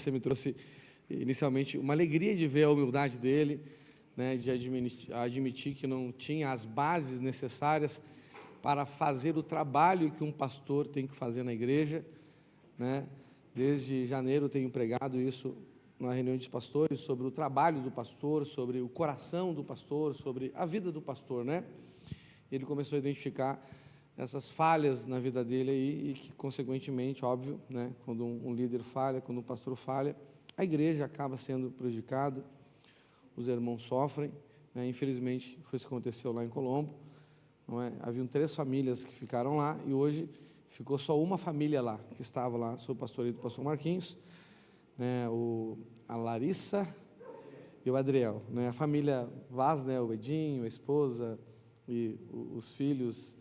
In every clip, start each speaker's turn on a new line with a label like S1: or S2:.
S1: você me trouxe inicialmente uma alegria de ver a humildade dele, né, de admitir que não tinha as bases necessárias para fazer o trabalho que um pastor tem que fazer na igreja, né? Desde janeiro eu tenho pregado isso na reunião dos pastores, sobre o trabalho do pastor, sobre o coração do pastor, sobre a vida do pastor, né? Ele começou a identificar essas falhas na vida dele aí, e que, consequentemente, óbvio, né, quando um líder falha, quando um pastor falha, a igreja acaba sendo prejudicada, os irmãos sofrem, né? Infelizmente, foi isso que aconteceu lá em Colombo, não é? Haviam 3 famílias que ficaram lá, e hoje ficou só uma família lá, que estava lá, sob o pastoreio do pastor Marquinhos, né, a Larissa e o Adriel, né, a família Vaz, né, o Edinho, a esposa e os filhos,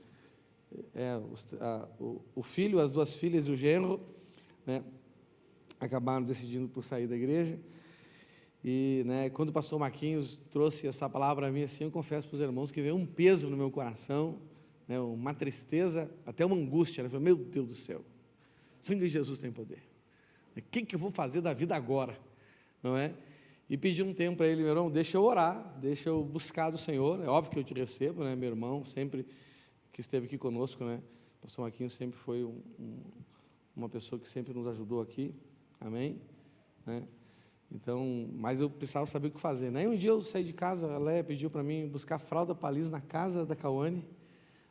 S1: o filho, as 2 filhas e o genro, né, acabaram decidindo por sair da igreja. E, né, quando o pastor Marquinhos trouxe essa palavra a mim, assim, eu confesso para os irmãos que veio um peso no meu coração, né, uma tristeza, até uma angústia. Eu falei, meu Deus do céu, o sangue de Jesus tem poder. O que eu vou fazer da vida agora? Não é? E pedi um tempo para ele, meu irmão, deixa eu orar, deixa eu buscar do Senhor. É óbvio que eu te recebo, né, meu irmão, sempre que esteve aqui conosco, né? O pastor Marquinhos sempre foi uma pessoa que sempre nos ajudou aqui, amém? Né? Então, mas eu precisava saber o que fazer, né? E um dia eu saí de casa, a Léa pediu para mim buscar fralda para Liz na casa da Cauane.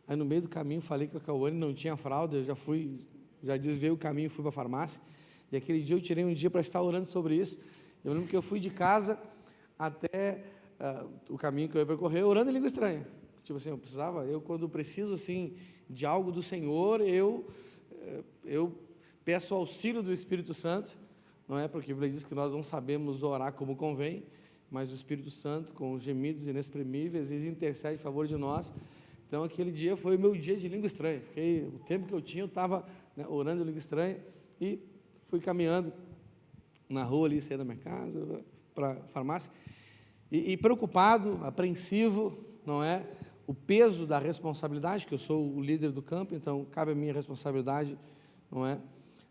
S1: Aí no meio do caminho falei que a Cauane não tinha fralda, eu já desviei o caminho e fui para a farmácia. E aquele dia eu tirei um dia para estar orando sobre isso. Eu lembro que eu fui de casa até o caminho que eu ia percorrer, orando em língua estranha. Tipo assim, quando preciso assim, de algo do Senhor, eu peço o auxílio do Espírito Santo, não é? Porque a Bíblia diz que nós não sabemos orar como convém, mas o Espírito Santo, com gemidos inexprimíveis, ele intercede em favor de nós. Então, aquele dia foi o meu dia de língua estranha. O tempo que eu tinha, eu estava, né, orando em língua estranha, e fui caminhando na rua ali, saí da minha casa, para a farmácia, e preocupado, apreensivo, não é? O peso da responsabilidade, que eu sou o líder do campo, então cabe a minha responsabilidade, não é?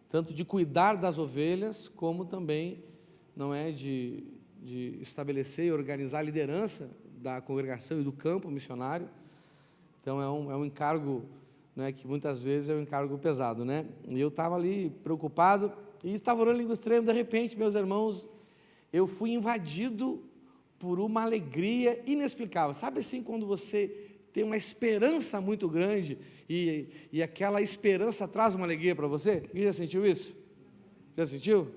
S1: Tanto de cuidar das ovelhas, como também, não é, de estabelecer e organizar a liderança da congregação e do campo missionário. Então é um encargo, né, que muitas vezes é um encargo pesado, né? E eu estava ali preocupado, e estava orando em língua estranha. De repente, meus irmãos, eu fui invadido por uma alegria inexplicável. Sabe assim, quando você tem uma esperança muito grande, e aquela esperança traz uma alegria para você? Quem já sentiu isso? Já sentiu?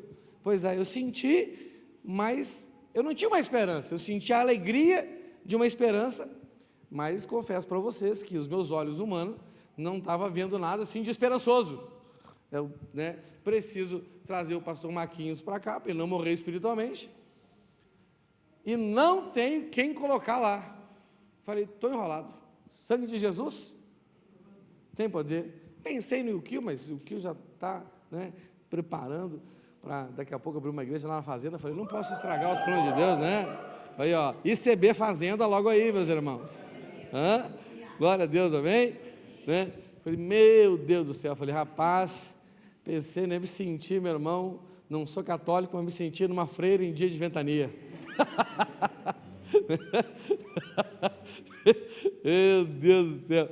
S1: Pois é, eu senti, mas eu não tinha uma esperança, eu senti a alegria de uma esperança, mas confesso para vocês que os meus olhos humanos não estavam vendo nada assim de esperançoso. Eu, né, preciso trazer o pastor Marquinhos para cá, para ele não morrer espiritualmente, e não tenho quem colocar lá. Falei, estou enrolado. Sangue de Jesus tem poder. Pensei no Wilquil, mas o Wilquil já está, né, preparando para daqui a pouco abrir uma igreja lá na fazenda. Falei, não posso estragar os planos de Deus, né? Aí, ó, ICB Fazenda logo aí, meus irmãos. Glória a Deus, amém? Né? Falei, meu Deus do céu. Falei, rapaz, pensei, né, me senti, meu irmão, não sou católico, mas me senti numa freira em dia de ventania. Meu Deus do céu,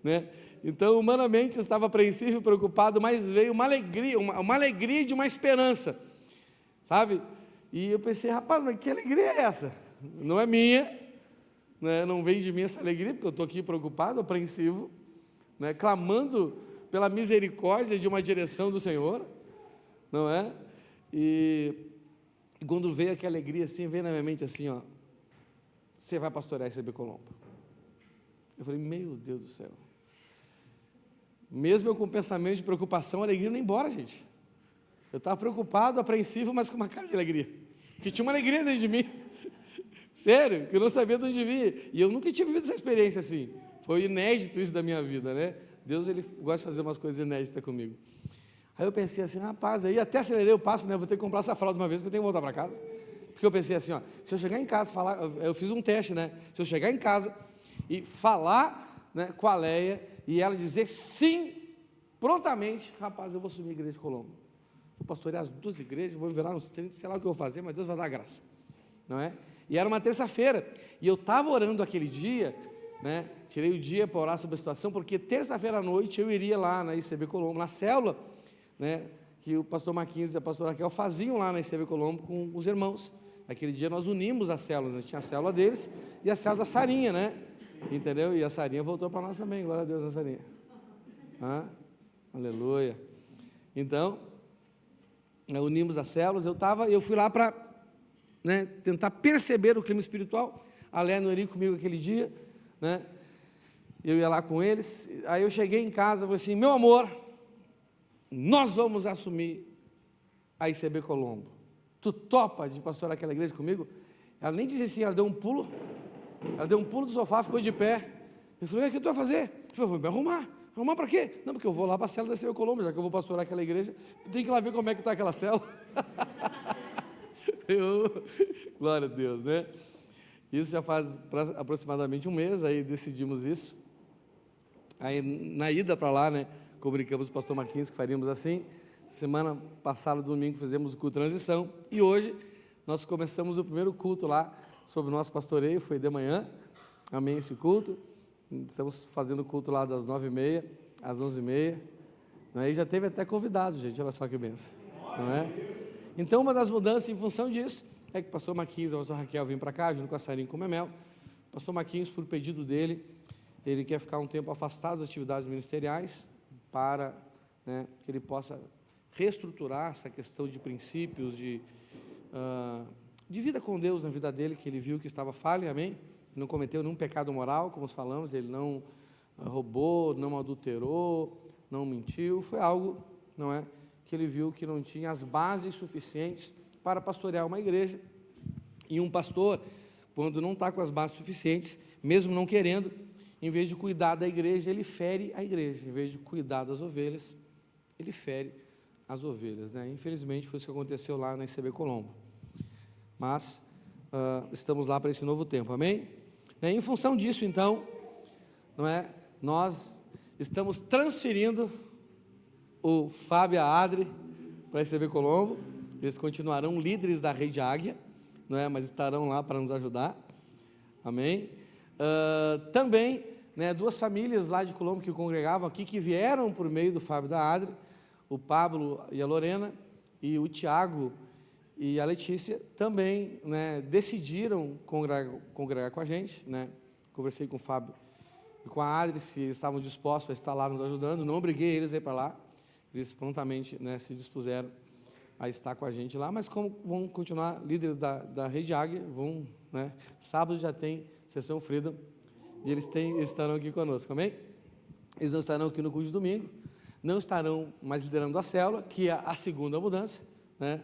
S1: né? Então, humanamente, eu estava apreensivo, preocupado, mas veio uma alegria de uma esperança, sabe? E eu pensei, rapaz, mas que alegria é essa? Não é minha, né? Não vem de mim essa alegria, porque eu estou aqui preocupado, apreensivo, né? Clamando pela misericórdia de uma direção do Senhor, não é? E quando veio aquela alegria assim, veio na minha mente assim, ó, você vai pastorear ICB Colombo. Eu falei, meu Deus do céu. Mesmo eu com pensamento de preocupação, a alegria não ia embora, gente. Eu estava preocupado, apreensivo, mas com uma cara de alegria, que tinha uma alegria dentro de mim, sério, que eu não sabia de onde vinha, e eu nunca tinha vivido essa experiência assim. Foi inédito isso da minha vida, né? Deus, ele gosta de fazer umas coisas inéditas comigo. Aí eu pensei assim, rapaz, aí até acelerei o passo, né? Vou ter que comprar essa fralda de uma vez, que eu tenho que voltar para casa. Porque eu pensei assim, ó, se eu chegar em casa, eu fiz um teste, né? Se eu chegar em casa e falar, né, com a Leia, e ela dizer sim, prontamente, rapaz, eu vou assumir a igreja de Colombo. vou pastorear as 2 igrejas, vou virar uns 30, sei lá o que eu vou fazer, mas Deus vai dar graça, não é? E era uma terça-feira, e eu estava orando aquele dia, né? Tirei o dia para orar sobre a situação, porque terça-feira à noite eu iria lá na ICB Colombo, na célula, né, que o pastor Marquinhos e a pastora Raquel faziam lá na ICB Colombo com os irmãos. Aquele dia nós unimos as células, tinha a célula deles e a célula da Sarinha, né? Entendeu? E a Sarinha voltou para nós também, glória a Deus, a Sarinha. Aleluia. Então, unimos as células, eu fui lá para, né, tentar perceber o clima espiritual. A Léa não iria comigo aquele dia, né? Eu ia lá com eles. Aí eu cheguei em casa e falei assim: meu amor, nós vamos assumir a ICB Colombo. Tu topa de pastorar aquela igreja comigo? Ela nem disse assim, ela deu um pulo do sofá, ficou de pé. Eu falei: o que tu vai fazer? Eu falei: vou me arrumar. Arrumar para quê? Não, porque eu vou lá para a célula da ICB Colombo, já que eu vou pastorar aquela igreja, tem que ir lá ver como é que está aquela célula. Glória a Deus, né? Isso já faz aproximadamente um mês, aí decidimos isso. Aí na ida para lá, né, comunicamos com o pastor Marquinhos que faríamos assim. Semana passada, domingo, fizemos o culto de transição. E hoje nós começamos o primeiro culto lá sobre o nosso pastoreio, foi de manhã. Amém, esse culto. Estamos fazendo o culto lá das 9h30 às 11h30. Aí já teve até convidado, gente, olha só que bênção, não é? Então, uma das mudanças em função disso é que o pastor Marquinhos e a pastora Raquel vêm para cá, junto com a Sarinha e com o Memel. O pastor Marquinhos, por pedido dele, ele quer ficar um tempo afastado das atividades ministeriais para, né, que ele possa reestruturar essa questão de princípios, de vida com Deus na vida dele, que ele viu que estava falha, amém? Não cometeu nenhum pecado moral, como falamos, ele não roubou, não adulterou, não mentiu, foi algo, não é, que ele viu que não tinha as bases suficientes para pastorear uma igreja. E um pastor, quando não está com as bases suficientes, mesmo não querendo, em vez de cuidar da igreja, ele fere a igreja. Em vez de cuidar das ovelhas, ele fere as ovelhas, né? Infelizmente foi isso que aconteceu lá na ICB Colombo. Mas estamos lá para esse novo tempo, amém? Em função disso, então, não é, nós estamos transferindo o Fábio e a Adri para a ICB Colombo. Eles continuarão líderes da Rede Águia, não é, mas estarão lá para nos ajudar, amém? Também, né, 2 famílias lá de Colombo que congregavam aqui, que vieram por meio do Fábio e da Adri, o Pablo e a Lorena, e o Tiago e a Letícia, também, né, decidiram congregar com a gente, né? Conversei com o Fábio e com a Adri, se eles estavam dispostos a estar lá nos ajudando. Não obriguei eles a ir para lá, eles prontamente, né, se dispuseram a estar com a gente lá, mas como vão continuar líderes da Rede Águia, vão, né, sábado já tem sessão Freedom, e eles estarão aqui conosco, amém? Eles não estarão aqui no culto de domingo, não estarão mais liderando a célula, que é a segunda mudança, né?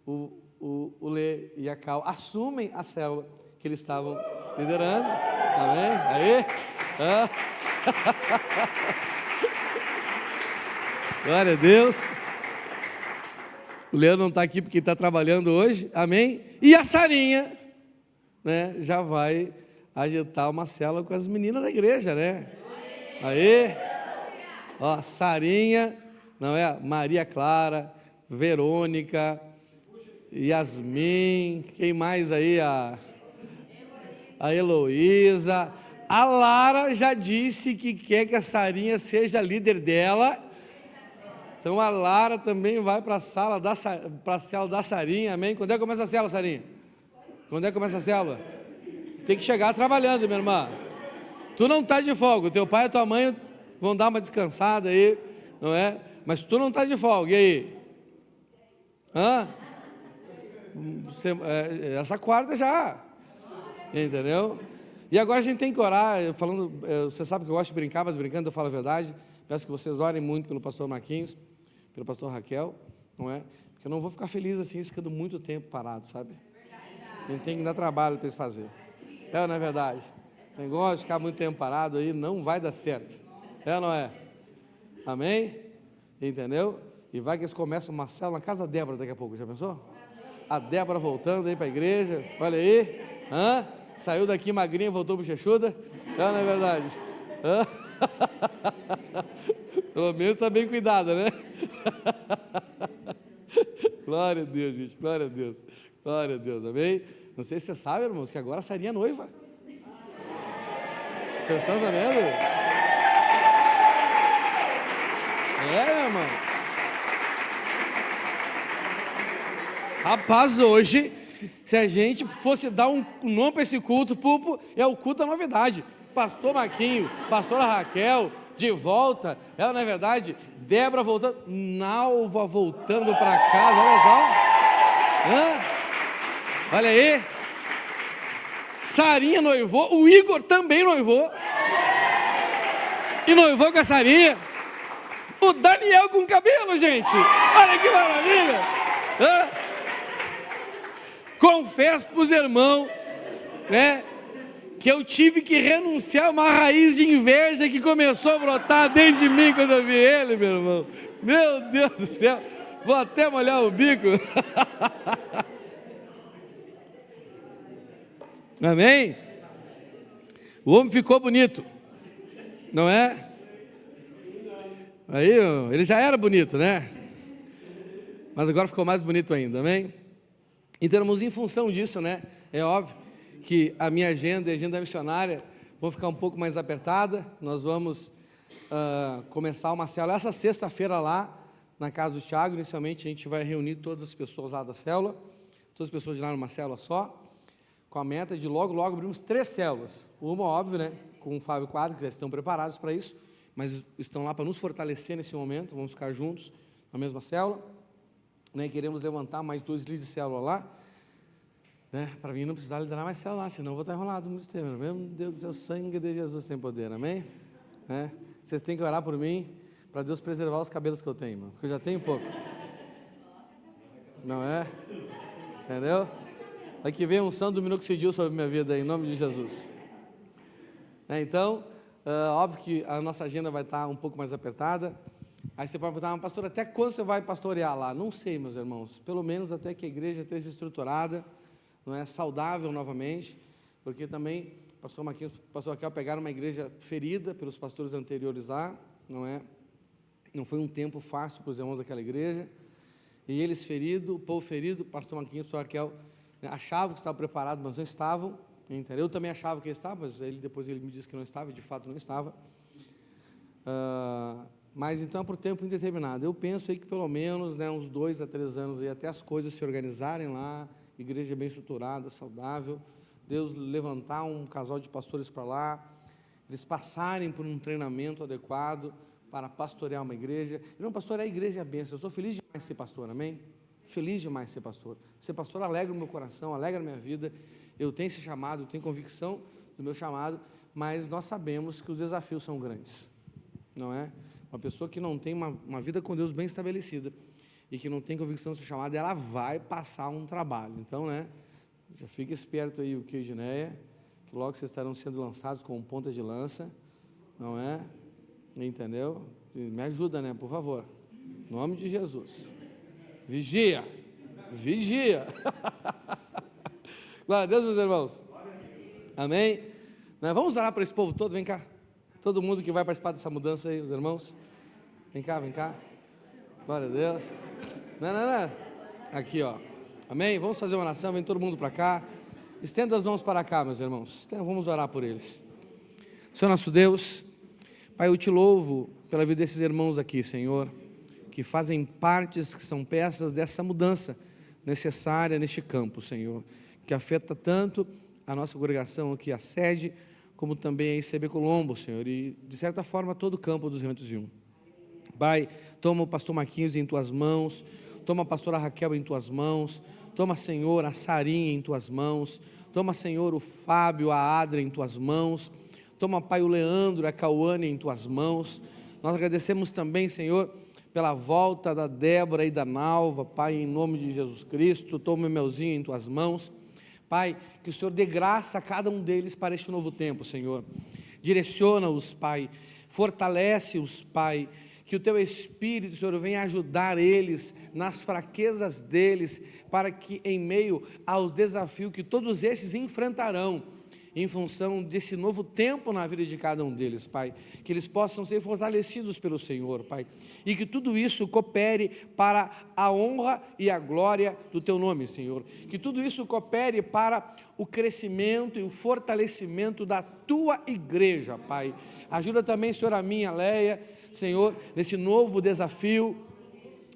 S1: O Lê e a Cal assumem a célula que eles estavam liderando, amém? Aí, glória a Deus. O Leandro não está aqui porque está trabalhando hoje, amém? E a Sarinha, né, já vai agitar uma célula com as meninas da igreja, né? Aí, ó, Sarinha, não é? Maria Clara, Verônica, Yasmin, quem mais aí? A Heloísa. A Lara já disse que quer que a Sarinha seja líder dela. Então a Lara também vai para a célula da Sarinha, amém? Quando é que começa a célula, Sarinha? Quando é que começa a célula? Tem que chegar trabalhando, minha irmã. Tu não está de folga, teu pai e tua mãe vão dar uma descansada aí, não é? Mas tu não está de folga, e aí? Essa quarta já, entendeu? E agora a gente tem que orar, você sabe que eu gosto de brincar, mas brincando eu falo a verdade. Peço que vocês orem muito pelo pastor Marquinhos, pelo pastor Raquel, não é? Porque eu não vou ficar feliz assim, ficando muito tempo parado, sabe? A gente tem que dar trabalho para eles fazerem. É ou não é verdade? Esse negócio de ficar muito tempo parado aí não vai dar certo. É ou não é? Amém? Entendeu? E vai que eles começam uma célula na casa da Débora daqui a pouco, já pensou? A Débora voltando aí para a igreja, olha aí, saiu daqui magrinha, voltou bochechuda, não é verdade? Pelo menos está bem cuidada, né? Glória a Deus, gente, glória a Deus. Glória a Deus, amém? Não sei se você sabe, irmãos, que agora a Sarinha é noiva. Vocês estão sabendo? Meu irmão. Rapaz, hoje, se a gente fosse dar um nome para esse culto, Pupo, é o culto da novidade. Pastor Marquinho, pastora Raquel, de volta. Ela, na verdade, Débora voltando, Nalva voltando para casa, olha só. Olha aí. Sarinha noivou, o Igor também noivou. E noivou com a Sarinha. O Daniel com cabelo, gente. Olha que maravilha. Confesso para os irmãos, né, que eu tive que renunciar a uma raiz de inveja que começou a brotar desde mim quando eu vi ele, meu irmão. Meu Deus do céu. Vou até molhar o bico. Amém? O homem ficou bonito, não é? Aí, ele já era bonito, né? Mas agora ficou mais bonito ainda, amém? Então, irmãos, em função disso, né? É óbvio que a minha agenda e a agenda missionária vão ficar um pouco mais apertada. Nós vamos começar uma célula essa sexta-feira lá na casa do Thiago. Inicialmente a gente vai reunir todas as pessoas lá da célula, todas as pessoas de lá numa célula só, com a meta de logo abrirmos 3 células. Uma, óbvio, né, com o Fábio Quadro, que já estão preparados para isso, mas estão lá para nos fortalecer nesse momento. Vamos ficar juntos na mesma célula, né, queremos levantar mais 2 líderes de célula lá, né, para mim não precisar liderar mais célula lá, senão eu vou estar enrolado no sistema. Meu Deus do céu, o sangue de Jesus tem poder, amém? Vocês têm que orar por mim, para Deus preservar os cabelos que eu tenho, mano, porque eu já tenho pouco. Não é? Entendeu? Aqui vem a unção do minoxidil sobre a minha vida, em nome de Jesus. Então, óbvio que a nossa agenda vai estar um pouco mais apertada. Aí você pode perguntar, pastor, até quando você vai pastorear lá? Não sei, meus irmãos, pelo menos até que a igreja esteja estruturada, não é, saudável novamente, porque também pastor Marquinhos, pastor Raquel pegaram uma igreja ferida pelos pastores anteriores lá, não é? Não foi um tempo fácil para os irmãos daquela igreja, e eles feridos, o povo ferido, pastor Marquinhos, pastor Raquel, né, achavam que estavam preparados, mas não estavam, entendeu? Eu também achava que estava, mas depois ele me disse que não estava, e de fato não estava. Mas então é por tempo indeterminado. Eu penso aí que pelo menos, né, uns 2 a 3 anos aí, até as coisas se organizarem lá, igreja bem estruturada, saudável, Deus levantar um casal de pastores para lá, eles passarem por um treinamento adequado para pastorear uma igreja. E não, pastorear a igreja é bênção. Eu sou feliz demais de ser pastor, amém? Feliz demais de ser pastor. Ser pastor alegra o meu coração, alegra a minha vida. Eu tenho esse chamado, eu tenho convicção do meu chamado, mas nós sabemos que os desafios são grandes, não é? Uma pessoa que não tem uma vida com Deus bem estabelecida e que não tem convicção do seu chamado, ela vai passar um trabalho. Então, né, já fica esperto aí, o que, Gineia, que logo vocês estarão sendo lançados com ponta de lança, não é? Entendeu? Me ajuda, né, por favor. Em nome de Jesus. Vigia. Vigia. Glória a Deus, meus irmãos. Amém? Vamos orar para esse povo todo, vem cá. Todo mundo que vai participar dessa mudança aí, os irmãos. Vem cá, vem cá. Glória a Deus. Não. Aqui, ó. Amém? Vamos fazer uma oração, vem todo mundo para cá. Estenda as mãos para cá, meus irmãos. Vamos orar por eles. Senhor nosso Deus, Pai, eu te louvo pela vida desses irmãos aqui, Senhor, que fazem partes, que são peças dessa mudança necessária neste campo, Senhor, que afeta tanto a nossa congregação aqui, a sede, como também a ICB Colombo, Senhor, e de certa forma todo o campo dos 201. Pai, toma o pastor Marquinhos em tuas mãos, toma a pastora Raquel em tuas mãos, toma, Senhor, a Sarinha em tuas mãos, toma, Senhor, o Fábio, a Adra em tuas mãos, toma, Pai, o Leandro, a Cauane em tuas mãos. Nós agradecemos também, Senhor, pela volta da Débora e da Nalva, Pai, em nome de Jesus Cristo. Toma o Melzinho em tuas mãos, Pai, que o Senhor dê graça a cada um deles para este novo tempo, Senhor. Direciona-os, Pai, fortalece-os, Pai, que o Teu Espírito, Senhor, venha ajudar eles nas fraquezas deles, para que em meio aos desafios que todos esses enfrentarão, em função desse novo tempo na vida de cada um deles, Pai, que eles possam ser fortalecidos pelo Senhor, Pai, e que tudo isso coopere para a honra e a glória do Teu nome, Senhor, que tudo isso coopere para o crescimento e o fortalecimento da Tua igreja, Pai. Ajuda também, Senhor, a mim, a Leia, Senhor, nesse novo desafio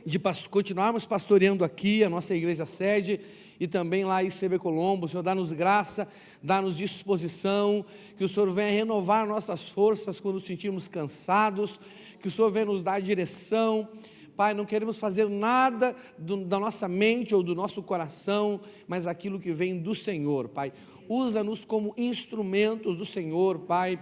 S1: de continuarmos pastoreando aqui a nossa igreja sede e também lá em ICB Colombo. Senhor, dá-nos graça, dá-nos disposição, que o Senhor venha renovar nossas forças quando nos sentirmos cansados, que o Senhor venha nos dar direção. Pai, não queremos fazer nada da nossa mente ou do nosso coração, mas aquilo que vem do Senhor, Pai. Usa-nos como instrumentos do Senhor, Pai,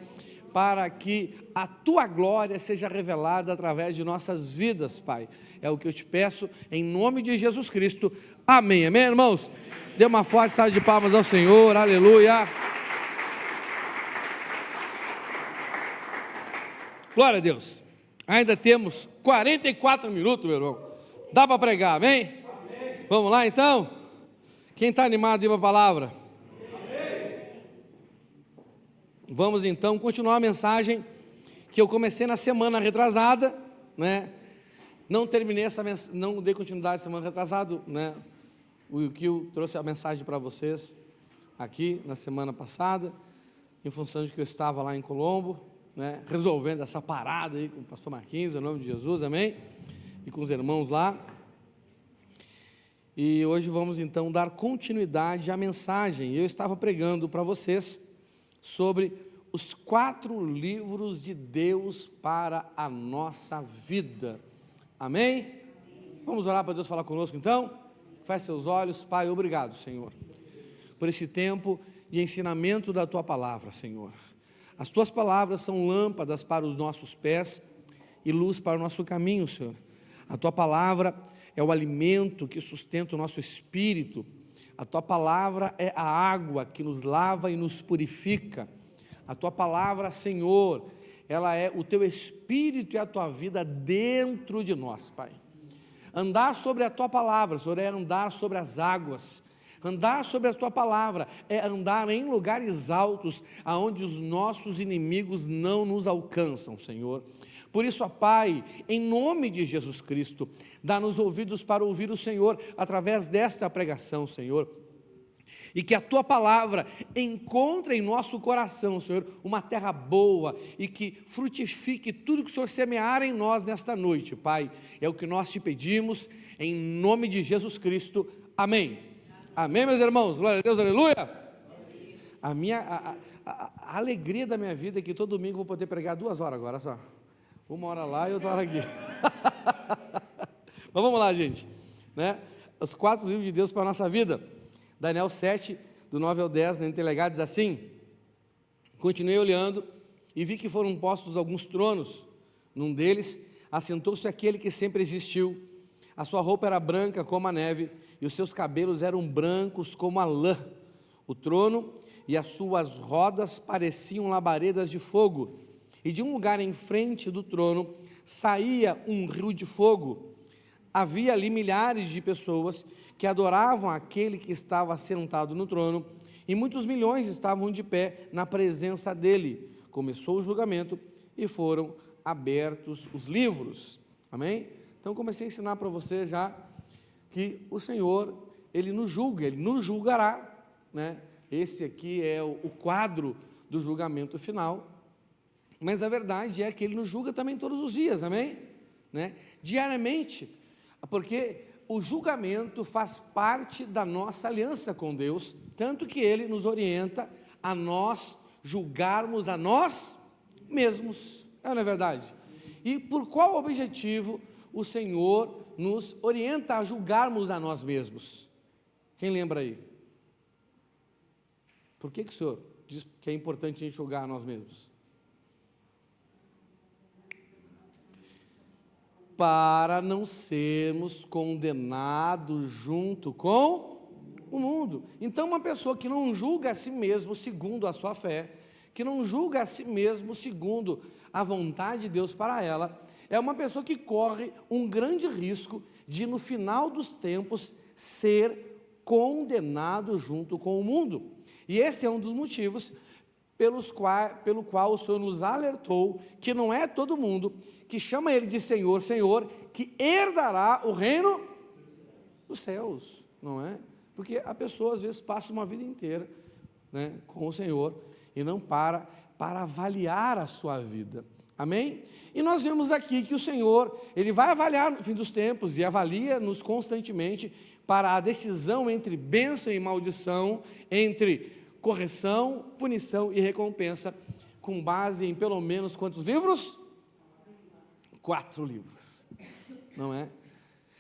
S1: para que a Tua glória seja revelada através de nossas vidas, Pai. É o que eu te peço, em nome de Jesus Cristo. Amém, amém, irmãos? Dê uma forte salva de palmas ao Senhor, aleluia. Glória a Deus. Ainda temos 44 minutos, meu irmão. Dá para pregar, amém? Amém? Vamos lá então? Quem está animado a ir para a palavra? Amém. Vamos então continuar a mensagem que eu comecei na semana retrasada, né? Não terminei não dei continuidade semana retrasada, né? O Will trouxe a mensagem para vocês aqui na semana passada, em função de que eu estava lá em Colombo, né, resolvendo essa parada aí com o pastor Marquinhos, em nome de Jesus, amém? E com os irmãos lá. E hoje vamos então dar continuidade à mensagem. Eu estava pregando para vocês sobre os 4 livros de Deus para a nossa vida. Amém? Vamos orar para Deus falar conosco então? Feche seus olhos. Pai, obrigado, Senhor, por esse tempo de ensinamento da Tua palavra, Senhor. As Tuas palavras são lâmpadas para os nossos pés e luz para o nosso caminho, Senhor. A Tua palavra é o alimento que sustenta o nosso espírito. A Tua palavra é a água que nos lava e nos purifica. A Tua palavra, Senhor, ela é o Teu Espírito e a Tua vida dentro de nós, Pai. Andar sobre a Tua palavra, Senhor, é andar sobre as águas. Andar sobre a Tua palavra é andar em lugares altos, aonde os nossos inimigos não nos alcançam, Senhor. Por isso, ó Pai, em nome de Jesus Cristo, dá-nos ouvidos para ouvir o Senhor, através desta pregação, Senhor. E que a Tua palavra encontre em nosso coração, Senhor, uma terra boa e que frutifique tudo que o Senhor semear em nós nesta noite, Pai. É o que nós te pedimos, em nome de Jesus Cristo. Amém. Amém, meus irmãos? Glória a Deus, aleluia. A alegria da minha vida é que todo domingo eu vou poder pregar 2 horas agora só. 1 hora lá e outra hora aqui. Mas vamos lá, gente, né? Os 4 livros de Deus para a nossa vida. Daniel 7, do 9 ao 10, na Interlegado, diz assim: continuei olhando e vi que foram postos alguns tronos. Num deles assentou-se aquele que sempre existiu. A sua roupa era branca como a neve e os seus cabelos eram brancos como a lã. O trono e as suas rodas pareciam labaredas de fogo, e de um lugar em frente do trono saía um rio de fogo. Havia ali milhares de pessoas que adoravam aquele que estava sentado no trono, e muitos milhões estavam de pé na presença dele. Começou o julgamento e foram abertos os livros. Amém? Então comecei a ensinar para você já que o Senhor, Ele nos julga, Ele nos julgará, né? Esse aqui é o quadro do julgamento final, mas a verdade é que Ele nos julga também todos os dias, amém? Né? Diariamente, porque o julgamento faz parte da nossa aliança com Deus, tanto que Ele nos orienta a nós julgarmos a nós mesmos, não é verdade? E por qual objetivo o Senhor nos orienta a julgarmos a nós mesmos? Quem lembra aí? Por que o Senhor diz que é importante a gente julgar a nós mesmos? Para não sermos condenados junto com o mundo. Então, uma pessoa que não julga a si mesmo segundo a sua fé, que não julga a si mesmo segundo a vontade de Deus para ela, é uma pessoa que corre um grande risco de, no final dos tempos, ser condenado junto com o mundo. E esse é um dos motivos pelo qual o Senhor nos alertou que não é todo mundo que chama Ele de Senhor, Senhor, que herdará o reino dos céus, não é? Porque a pessoa às vezes passa uma vida inteira, né, com o Senhor e não para avaliar a sua vida, amém? E nós vemos aqui que o Senhor, Ele vai avaliar no fim dos tempos e avalia-nos constantemente para a decisão entre bênção e maldição, entre correção, punição e recompensa, com base em pelo menos quantos livros? 4 livros, não é?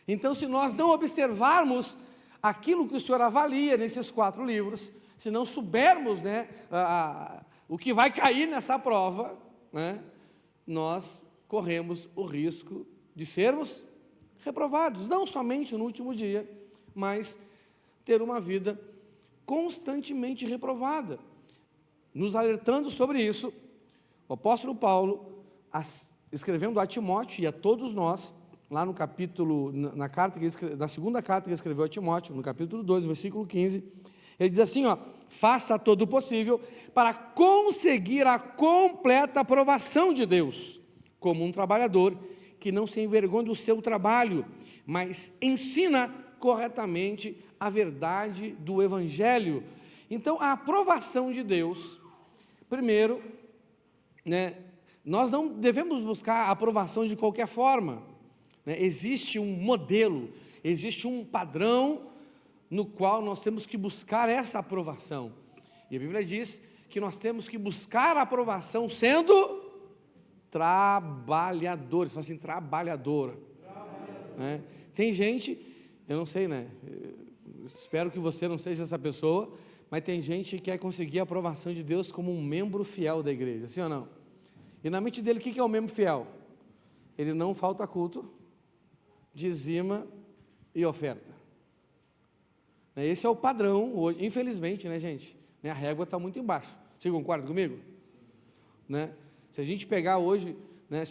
S1: Então, se nós não observarmos aquilo que o Senhor avalia nesses 4 livros, se não soubermos, né, o que vai cair nessa prova, né, nós corremos o risco de sermos reprovados, não somente no último dia, mas ter uma vida constantemente reprovada. Nos alertando sobre isso, o apóstolo Paulo, escrevendo a Timóteo e a todos nós, lá no capítulo, na segunda carta que ele escreveu a Timóteo, no capítulo 2, versículo 15, ele diz assim, ó: faça todo o possível para conseguir a completa aprovação de Deus, como um trabalhador que não se envergonha do seu trabalho, mas ensina corretamente a verdade do Evangelho. Então, a aprovação de Deus, primeiro, né, nós não devemos buscar a aprovação de qualquer forma, né? Existe um modelo, existe um padrão no qual nós temos que buscar essa aprovação, e a Bíblia diz que nós temos que buscar a aprovação sendo trabalhadores. Fala assim, trabalhador. Né? Tem gente, eu não sei, né? Espero que você não seja essa pessoa, mas tem gente que quer conseguir a aprovação de Deus como um membro fiel da igreja, sim ou não? E na mente dele, o que é o membro fiel? Ele não falta culto, dizima e oferta. Esse é o padrão hoje, infelizmente, né, gente? A régua está muito embaixo. Você concorda comigo? Né? Se a gente pegar hoje, né,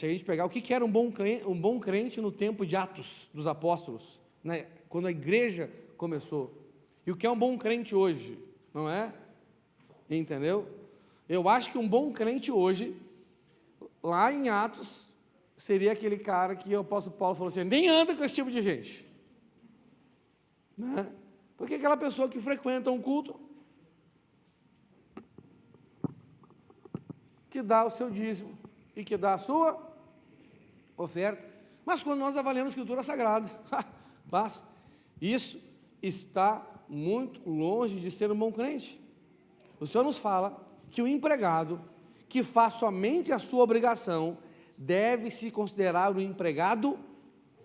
S1: o que era um bom crente no tempo de Atos dos Apóstolos, né, quando a igreja começou, e o que é um bom crente hoje, não é? Entendeu? Eu acho que um bom crente hoje, lá em Atos, seria aquele cara que o apóstolo Paulo falou assim, nem anda com esse tipo de gente, né? Porque aquela pessoa que frequenta um culto, que dá o seu dízimo e que dá a sua oferta, mas quando nós avaliamos a Escritura Sagrada, passa, isso está muito longe de ser um bom crente. O Senhor nos fala que o empregado que faz somente a sua obrigação deve se considerar um empregado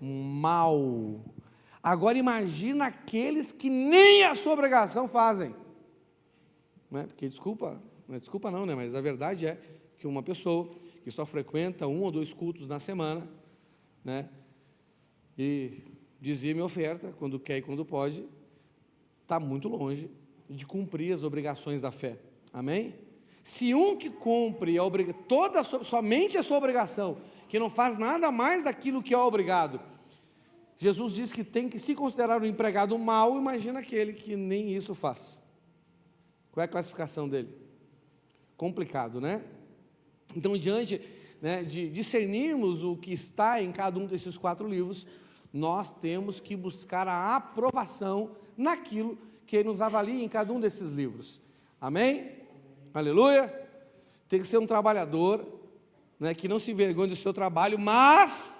S1: mau. Agora imagina aqueles que nem a sua obrigação fazem, não é? Porque não é desculpa não, né? Mas a verdade é que uma pessoa que só frequenta 1 ou 2 cultos na semana, né, e dizima e oferta quando quer e quando pode, está muito longe de cumprir as obrigações da fé, amém? Se um que cumpre somente a sua obrigação, que não faz nada mais daquilo que é obrigado, Jesus diz que tem que se considerar um empregado mau, imagina aquele que nem isso faz. Qual é a classificação dele? Complicado, né? Então, diante, né, de discernirmos o que está em cada um desses 4 livros, nós temos que buscar a aprovação naquilo que Ele nos avalia em cada um desses livros, amém? Aleluia! Tem que ser um trabalhador, né, que não se envergonhe do seu trabalho, mas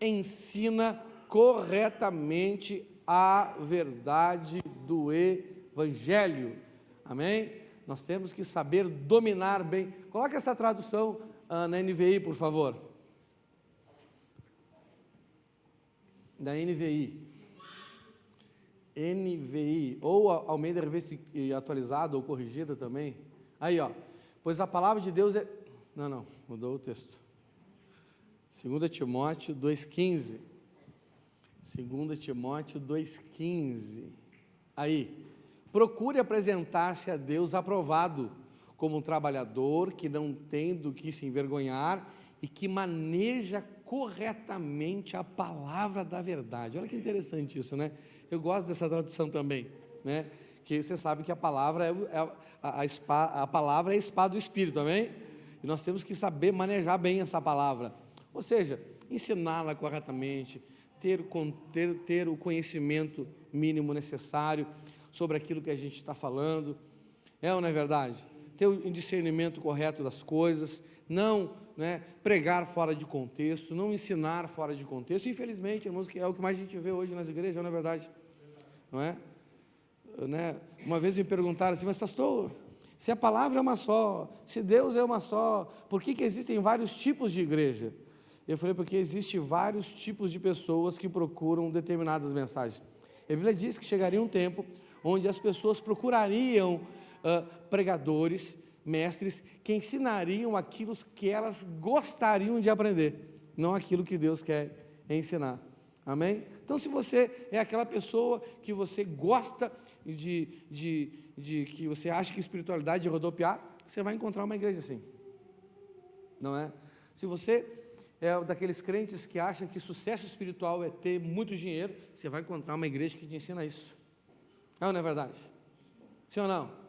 S1: ensina corretamente a verdade do Evangelho, amém? Nós temos que saber dominar bem. Coloca essa tradução na NVI, por favor. Da NVI. NVI, ou Almeida Revista atualizada ou corrigida também. Aí, ó. Pois a palavra de Deus é... Não, mudou o texto. 2 Timóteo 2,15. 2 Timóteo 2,15. Aí. Procure apresentar-se a Deus aprovado, como um trabalhador que não tem do que se envergonhar e que maneja corretamente a palavra da verdade. Olha que interessante isso, né? Eu gosto dessa tradução também, né? Porque você sabe que a palavra a palavra é a espada do Espírito, amém? E nós temos que saber manejar bem essa palavra, ou seja, ensiná-la corretamente, ter o conhecimento mínimo necessário sobre aquilo que a gente está falando, ou não é verdade? Ter o discernimento correto das coisas, não pregar fora de contexto, não ensinar fora de contexto. Infelizmente, irmãos, é o que mais a gente vê hoje nas igrejas, não é verdade? Não é? Uma vez me perguntaram assim, mas pastor, se a palavra é uma só, se Deus é uma só, por que existem vários tipos de igreja? Eu falei, porque existem vários tipos de pessoas que procuram determinadas mensagens. A Bíblia diz que chegaria um tempo onde as pessoas procurariam pregadores, mestres, que ensinariam aquilo que elas gostariam de aprender, não aquilo que Deus quer ensinar, amém? Então, se você é aquela pessoa que você gosta que você acha que espiritualidade é rodopiar, você vai encontrar uma igreja assim, não é? Se você é daqueles crentes que acham que sucesso espiritual é ter muito dinheiro, você vai encontrar uma igreja que te ensina isso, não é verdade? Sim ou não?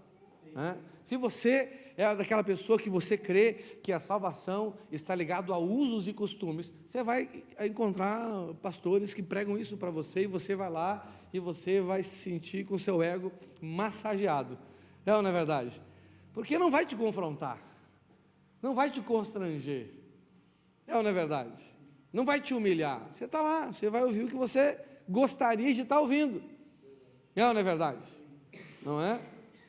S1: Se você é daquela pessoa que você crê que a salvação está ligada a usos e costumes, você vai encontrar pastores que pregam isso para você, e você vai lá e você vai se sentir com o seu ego massageado, ou não é verdade? Porque não vai te confrontar, não vai te constranger, ou não é verdade? Não vai te humilhar, você está lá, você vai ouvir o que você gostaria de estar ouvindo, ou não é verdade? Não é?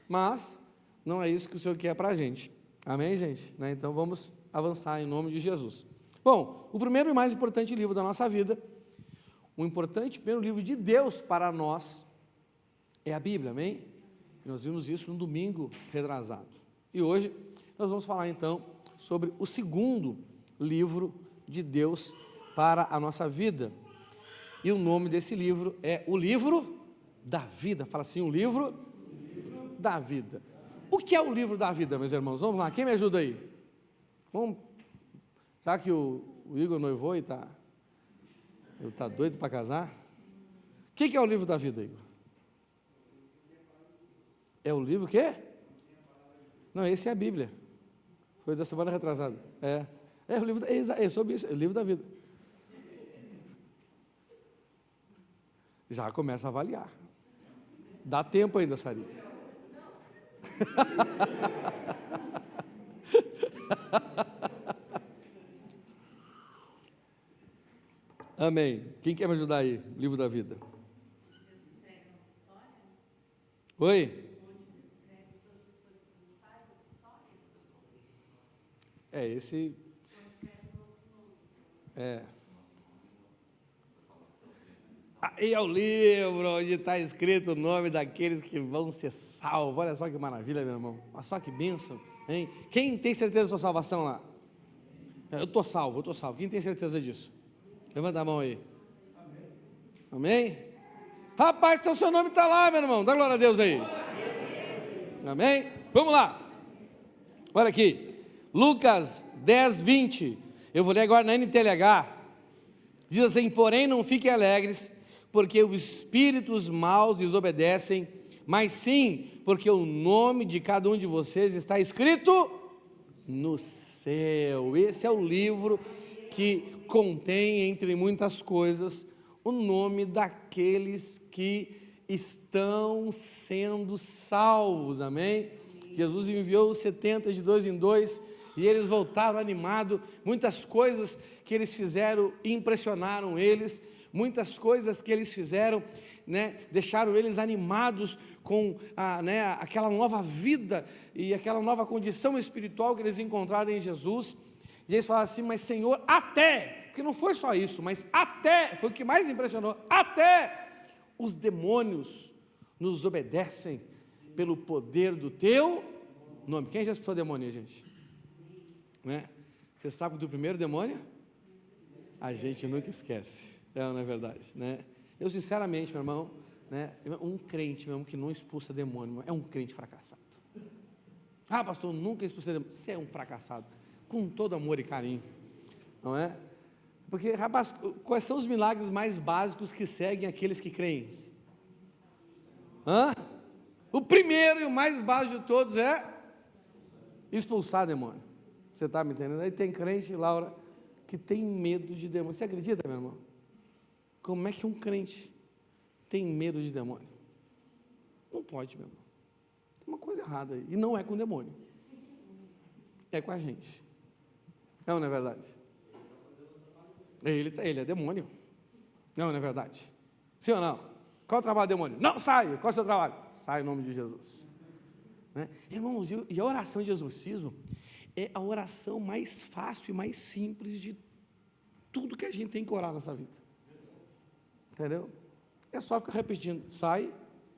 S1: Mas não é isso que o Senhor quer para a gente, amém, gente? Então vamos avançar em nome de Jesus. Bom, o primeiro e mais importante livro da nossa vida, o importante primeiro livro de Deus para nós, é a Bíblia, amém? Nós vimos isso no domingo retrasado, e hoje nós vamos falar então sobre o segundo livro de Deus para a nossa vida, e o nome desse livro é o livro da vida. Fala assim, o livro da vida. O que é o livro da vida, meus irmãos? Vamos lá, quem me ajuda aí? Será que o Igor noivou e está doido para casar? O que é o livro da vida, Igor? É o livro o quê? Não, esse é a Bíblia. Foi da semana retrasada. É o livro, é sobre isso, é o livro da vida. Já começa a avaliar. Dá tempo ainda, Sarinha. Amém. Quem quer me ajudar aí? Livro da vida. Oi? Esse aí é o livro onde está escrito o nome daqueles que vão ser salvos. Olha só que maravilha, meu irmão. Olha só que bênção, hein? Quem tem certeza da sua salvação lá? Eu estou salvo. Quem tem certeza disso? Levanta a mão aí. Amém? Rapaz, então seu nome está lá, meu irmão. Dá glória a Deus aí. Amém? Vamos lá. Olha aqui. Lucas 10, 20. Eu vou ler agora na NTLH. Diz assim, porém não fiquem alegres, porque os espíritos maus desobedecem, mas sim, porque o nome de cada um de vocês está escrito no céu. Esse é o livro que contém, entre muitas coisas, o nome daqueles que estão sendo salvos, amém? Jesus enviou os 70 de 2 em 2, e eles voltaram animados. Muitas coisas que eles fizeram impressionaram eles, muitas coisas que eles fizeram, deixaram eles animados com aquela nova vida e aquela nova condição espiritual que eles encontraram em Jesus. E eles falaram assim, mas Senhor, porque não foi só isso, mas foi o que mais impressionou, até os demônios nos obedecem pelo poder do teu nome. Quem já expulsou demônio, gente? Você sabe do primeiro demônio? A gente nunca esquece, não é verdade, Eu sinceramente, meu irmão, um crente mesmo que não expulsa demônio, é um crente fracassado. Pastor, nunca expulsei demônio. Você é um fracassado, com todo amor e carinho, não é? Porque, rapaz, quais são os milagres mais básicos que seguem aqueles que creem? O primeiro e o mais básico de todos é expulsar demônio. Você está me entendendo? Aí tem crente, Laura, que tem medo de demônio. Você acredita, meu irmão? Como é que um crente tem medo de demônio? Não pode, meu irmão. Tem uma coisa errada aí. E não é com demônio. É com a gente. Não é verdade? Ele é demônio. Não é verdade? Sim ou não? Qual é o trabalho do demônio? Não, sai. Qual é o seu trabalho? Sai em nome de Jesus. Né? Irmãos, e a oração de exorcismo é a oração mais fácil e mais simples de tudo que a gente tem que orar nessa vida. Entendeu? É só ficar repetindo. Sai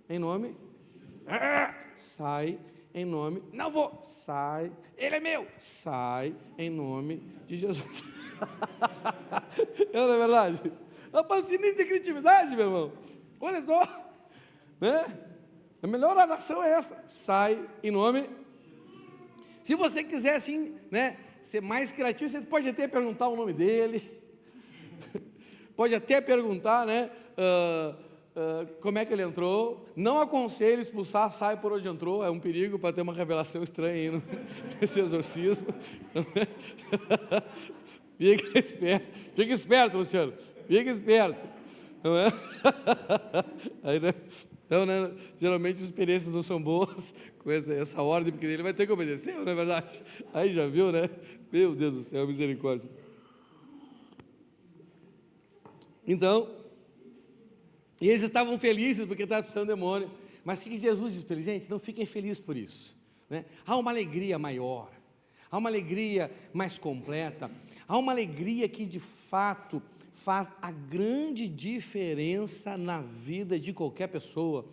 S1: em nome. Sai em nome. Não vou. Sai. Ele é meu. Sai em nome de Jesus. Não é verdade? Rapaz, você nem tem criatividade, meu irmão. Olha só. Né? A melhor oração é essa. Sai em nome. Se você quiser assim, né, ser mais criativo, você pode até perguntar o nome dele. Pode até perguntar, né, como é que ele entrou. Não aconselho expulsar, sai por onde entrou. É um perigo para ter uma revelação estranha aí nesse exorcismo. Fica esperto, Luciano. Fica esperto. Não é? Aí, né? Então, né, geralmente as experiências não são boas com essa ordem, porque ele vai ter que obedecer, não é verdade? Aí já viu, né? Meu Deus do céu, misericórdia. Então, e eles estavam felizes porque estavam expulsando demônio. Mas o que Jesus disse para eles? Gente, não fiquem felizes por isso. Né? Há uma alegria maior, há uma alegria mais completa, há uma alegria que de fato faz a grande diferença na vida de qualquer pessoa,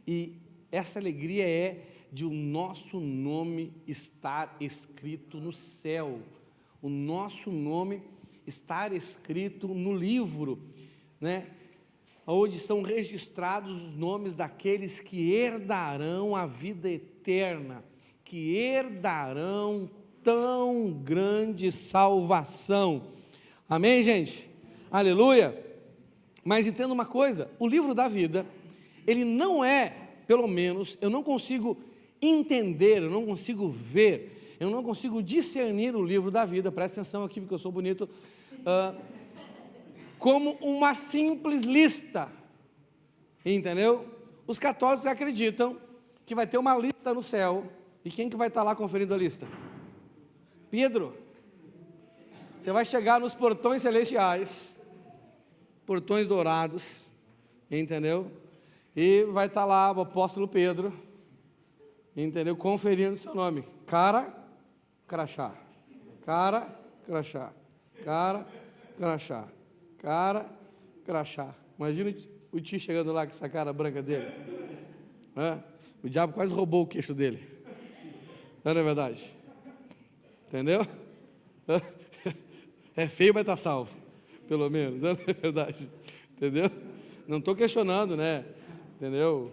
S1: e essa alegria é de o nosso nome estar escrito no céu, o nosso nome estar escrito no livro, né, onde são registrados os nomes daqueles que herdarão a vida eterna, que herdarão tão grande salvação. Amém, gente? Aleluia. Mas entenda uma coisa, o livro da vida, ele não é, pelo menos, eu não consigo entender, eu não consigo ver, eu não consigo discernir o livro da vida, presta atenção aqui porque eu sou bonito, como uma simples lista, entendeu? Os católicos acreditam que vai ter uma lista no céu, e quem que vai estar lá conferindo a lista? Pedro. Você vai chegar nos portões celestiais, portões dourados, entendeu? E vai estar lá o apóstolo Pedro, entendeu? Conferindo seu nome. Cara, crachá. Cara, crachá. Cara, crachá. Cara, crachá. Imagina o tio chegando lá com essa cara branca dele. O diabo quase roubou o queixo dele. Não é verdade? Entendeu? É feio, mas está salvo. Pelo menos, não é verdade? Entendeu? Não estou questionando, né? Entendeu?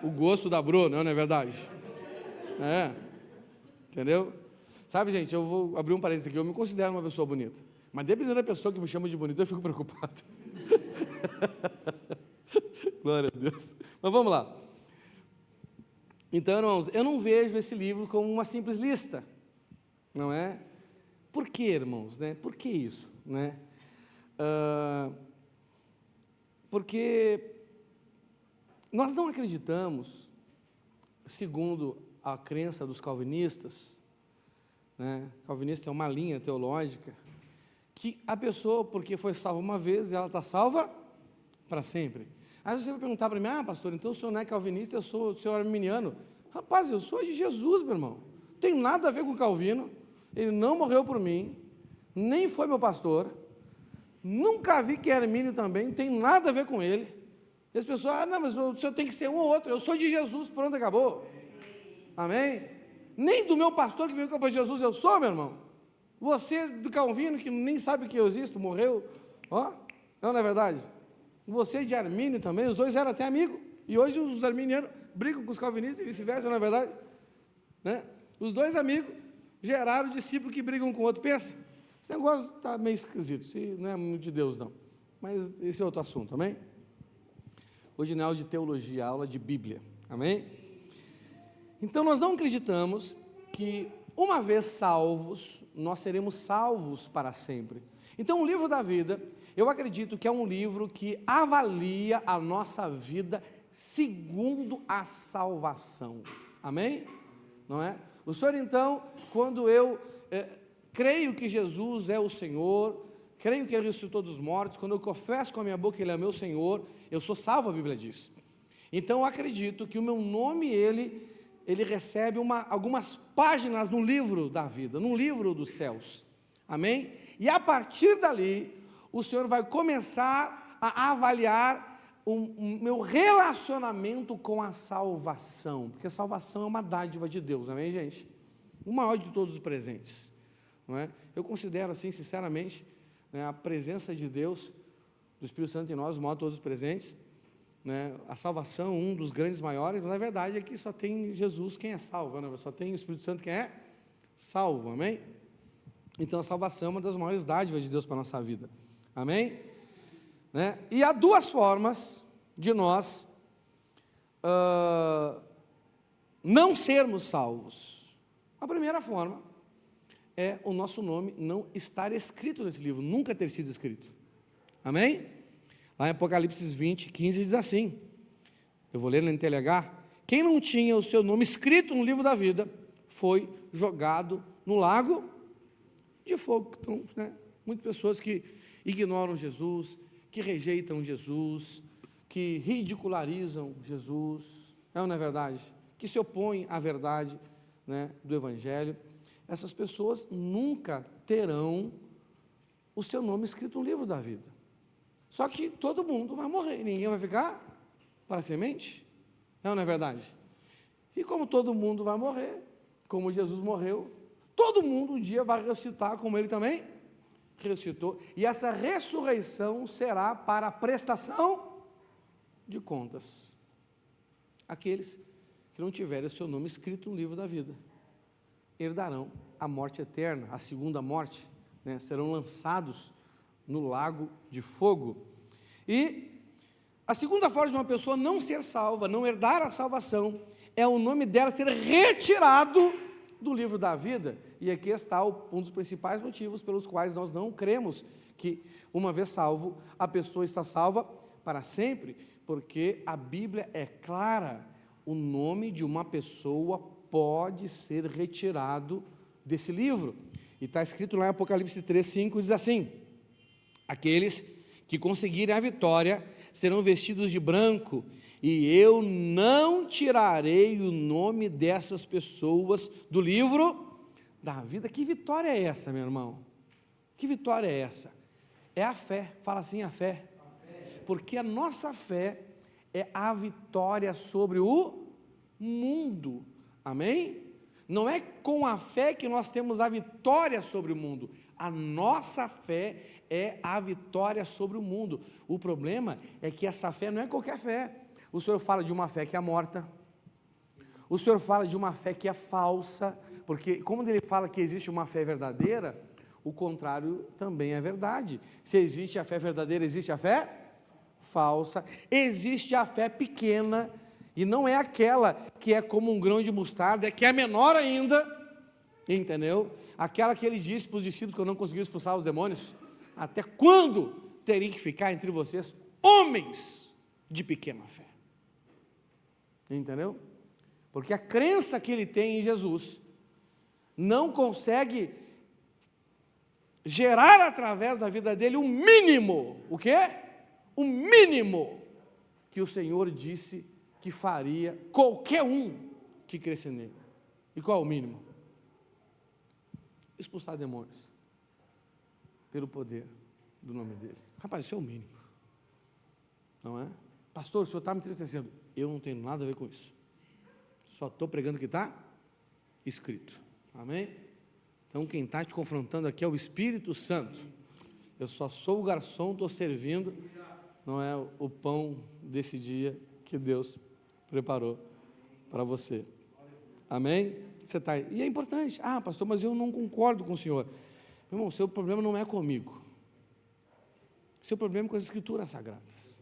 S1: O gosto da Bruna, não é verdade? Entendeu? Sabe, gente, eu vou abrir um parênteses aqui. Eu me considero uma pessoa bonita. Mas dependendo da pessoa que me chama de bonito, eu fico preocupado. Glória a Deus. Mas vamos lá. Então, irmãos, eu não vejo esse livro como uma simples lista. Não é? Por que, irmãos? Né? Por que isso? Né? Porque nós não acreditamos, segundo a crença dos calvinistas, né? Calvinista é uma linha teológica, que a pessoa, porque foi salva uma vez, ela está salva para sempre. Aí você vai perguntar para mim, pastor, então o senhor não é calvinista, o senhor é arminiano. Rapaz, eu sou de Jesus, meu irmão. Não tem nada a ver com Calvino. Ele não morreu por mim, nem foi meu pastor, nunca vi que é Armínio também, não tem nada a ver com ele. E as pessoas, não, mas o senhor tem que ser um ou outro, eu sou de Jesus, pronto, acabou. Amém? Nem do meu pastor que me veio para Jesus eu sou, meu irmão. Você do Calvino, que nem sabe que eu existo, morreu, não é verdade? Você de Armínio também, os dois eram até amigos, e hoje os arminianos brigam com os calvinistas e vice-versa, não é verdade? Né? Os dois amigos geraram discípulos que brigam com o outro. Pensa, esse negócio está meio esquisito, não é muito de Deus não, mas esse é outro assunto, amém? Hoje não é aula de teologia, é aula de Bíblia. Amém? Então nós não acreditamos que uma vez salvos, nós seremos salvos para sempre. Então o livro da vida, eu acredito que é um livro que avalia a nossa vida segundo a salvação. Amém? Não é? O Senhor então, quando eu creio que Jesus é o Senhor, creio que Ele ressuscitou dos mortos, quando eu confesso com a minha boca que Ele é meu Senhor, eu sou salvo, a Bíblia diz. Então eu acredito que o meu nome, ele recebe algumas páginas no livro da vida, no livro dos céus. Amém? E a partir dali, o Senhor vai começar a avaliar o meu relacionamento com a salvação, porque a salvação é uma dádiva de Deus, amém, gente? O maior de todos os presentes, não é? Eu considero assim, sinceramente, né, a presença de Deus, do Espírito Santo em nós, o maior de todos os presentes, né, a salvação, um dos grandes maiores, mas a verdade é que só tem Jesus quem é salvo, né? Só tem o Espírito Santo quem é salvo, amém? Então a salvação é uma das maiores dádivas de Deus para a nossa vida, amém? Né? E há duas formas de nós não sermos salvos. A primeira forma é o nosso nome não estar escrito nesse livro, nunca ter sido escrito, amém? Lá em Apocalipse 20, 15 diz assim, eu vou ler na NTLH, quem não tinha o seu nome escrito no livro da vida, foi jogado no lago de fogo. Então, né, muitas pessoas que ignoram Jesus, que rejeitam Jesus, que ridicularizam Jesus, não é verdade? Que se opõem à verdade, né, do Evangelho, essas pessoas nunca terão o seu nome escrito no livro da vida. Só que todo mundo vai morrer, ninguém vai ficar para semente, não é verdade? E como todo mundo vai morrer, como Jesus morreu, todo mundo um dia vai ressuscitar como Ele também ressuscitou, e essa ressurreição será para a prestação de contas. Aqueles que não tiverem o seu nome escrito no livro da vida, herdarão a morte eterna, a segunda morte, né? Serão lançados no lago de fogo. E a segunda forma de uma pessoa não ser salva, não herdar a salvação, é o nome dela ser retirado do livro da vida. E aqui está um dos principais motivos pelos quais nós não cremos que, uma vez salvo, a pessoa está salva para sempre, porque a Bíblia é clara, o nome de uma pessoa pode ser retirado desse livro. E está escrito lá em Apocalipse 3:5, diz assim, aqueles que conseguirem a vitória serão vestidos de branco, e eu não tirarei o nome dessas pessoas do livro da vida. Que vitória é essa, meu irmão? Que vitória é essa? É a fé, fala assim, a fé. Porque a nossa fé é a vitória sobre o mundo, amém? Não é com a fé que nós temos a vitória sobre o mundo, a nossa fé é a vitória sobre o mundo. O problema é que essa fé não é qualquer fé. O Senhor fala de uma fé que é morta, o Senhor fala de uma fé que é falsa, porque como Ele fala que existe uma fé verdadeira, o contrário também é verdade. Se existe a fé verdadeira, existe a fé falsa, existe a fé pequena, e não é aquela que é como um grão de mostarda, é que é menor ainda, entendeu? Aquela que Ele disse para os discípulos que eu não conseguiu expulsar os demônios, até quando teria que ficar entre vocês homens de pequena fé? Entendeu? Porque a crença que ele tem em Jesus não consegue gerar através da vida dele um mínimo, o quê? O mínimo que o Senhor disse que faria qualquer um que cresce nele. E qual é o mínimo? Expulsar demônios pelo poder do nome dele. Rapaz, isso é o mínimo, não é? Pastor, o senhor está me entristecendo. Eu não tenho nada a ver com isso, só estou pregando o que está escrito, amém? Então quem está te confrontando aqui é o Espírito Santo. Eu só sou o garçom, estou servindo, não é o pão desse dia que Deus preparou para você, amém? Você está aí, e é importante, pastor, mas eu não concordo com o senhor. Meu irmão, seu problema não é comigo, seu problema é com as Escrituras Sagradas.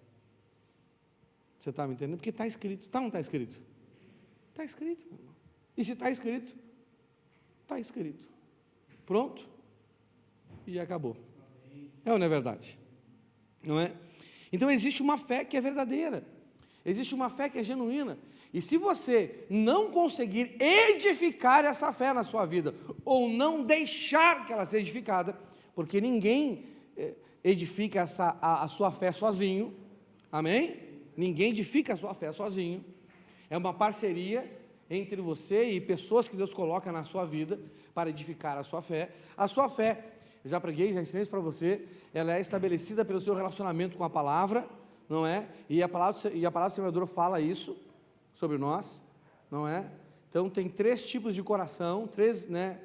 S1: Você está me entendendo? Porque está escrito. Está ou não está escrito? Está escrito, meu irmão. E se está escrito? Está escrito. Pronto? E acabou. É ou não é verdade? Não é? Então existe uma fé que é verdadeira. Existe uma fé que é genuína. E se você não conseguir edificar essa fé na sua vida, ou não deixar que ela seja edificada, porque ninguém edifica a sua fé sozinho, amém? Ninguém edifica a sua fé sozinho. É uma parceria entre você e pessoas que Deus coloca na sua vida para edificar a sua fé. A sua fé, já preguei, já ensinei isso para você, ela é estabelecida pelo seu relacionamento com a palavra, não é? E a palavra semeadora fala isso sobre nós, não é? Então tem 3 tipos de coração, 3, né?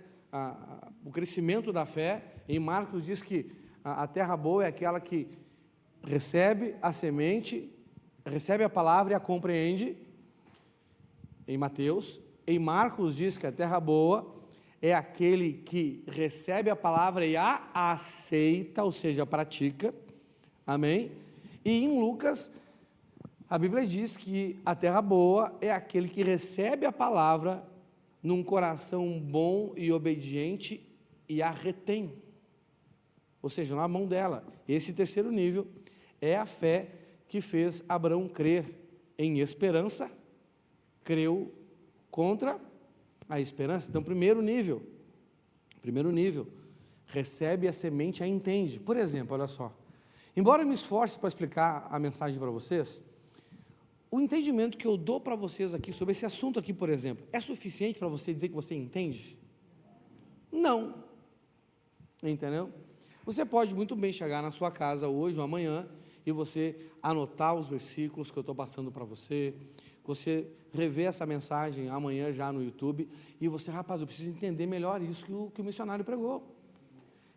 S1: O crescimento da fé. Em Marcos diz que a terra boa é aquela que recebe a semente, recebe a palavra e a compreende. Em Mateus. Em Marcos diz que a terra boa é aquele que recebe a palavra e a aceita, ou seja, pratica, amém? E em Lucas, a Bíblia diz que a terra boa é aquele que recebe a palavra num coração bom e obediente e a retém, ou seja, na mão dela. Esse 3º nível é a fé que fez Abraão crer em esperança, creu contra a esperança. Então, primeiro nível, recebe a semente e a entende. Por exemplo, olha só, embora eu me esforce para explicar a mensagem para vocês, o entendimento que eu dou para vocês aqui sobre esse assunto aqui, por exemplo, é suficiente para você dizer que você entende? Não, entendeu? Você pode muito bem chegar na sua casa hoje ou amanhã e você anotar os versículos que eu estou passando para você rever essa mensagem amanhã já no YouTube, e você, rapaz, eu preciso entender melhor isso que o missionário pregou,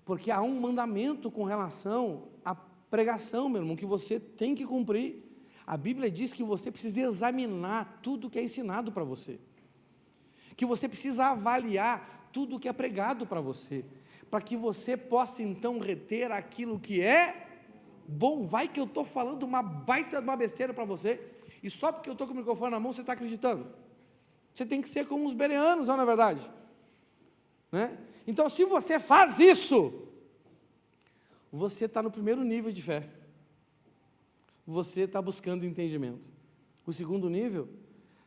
S1: porque há um mandamento com relação à pregação, meu irmão, que você tem que cumprir. A Bíblia diz que você precisa examinar tudo que é ensinado para você, que você precisa avaliar tudo que é pregado para você, para que você possa então reter aquilo que é bom. Vai que eu estou falando uma baita de uma besteira para você, e só porque eu estou com o microfone na mão, você está acreditando. Você tem que ser como os bereanos, não é verdade? Né? Então, se você faz isso, você está no primeiro nível de fé. Você está buscando entendimento. O segundo nível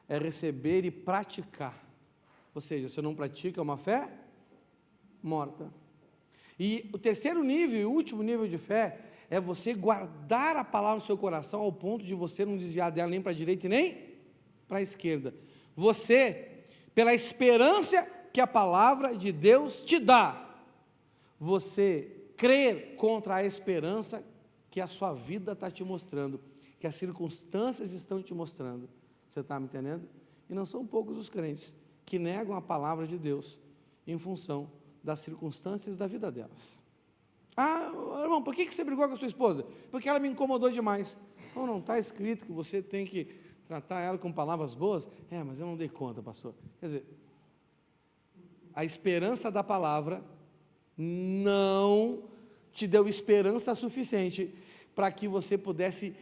S1: é receber e praticar. Ou seja, se não pratica, é uma fé morta. E o 3º nível e o último nível de fé é você guardar a palavra no seu coração ao ponto de você não desviar dela nem para a direita e nem para a esquerda. Você, pela esperança que a palavra de Deus te dá, você crer contra a esperança que a sua vida está te mostrando, que as circunstâncias estão te mostrando. Você está me entendendo? E não são poucos os crentes que negam a palavra de Deus em função das circunstâncias da vida delas. Ah, irmão, por que você brigou com a sua esposa? Porque ela me incomodou demais. Não está escrito que você tem que tratar ela com palavras boas? Mas eu não dei conta, pastor. Quer dizer, a esperança da palavra não te deu esperança suficiente para que você pudesse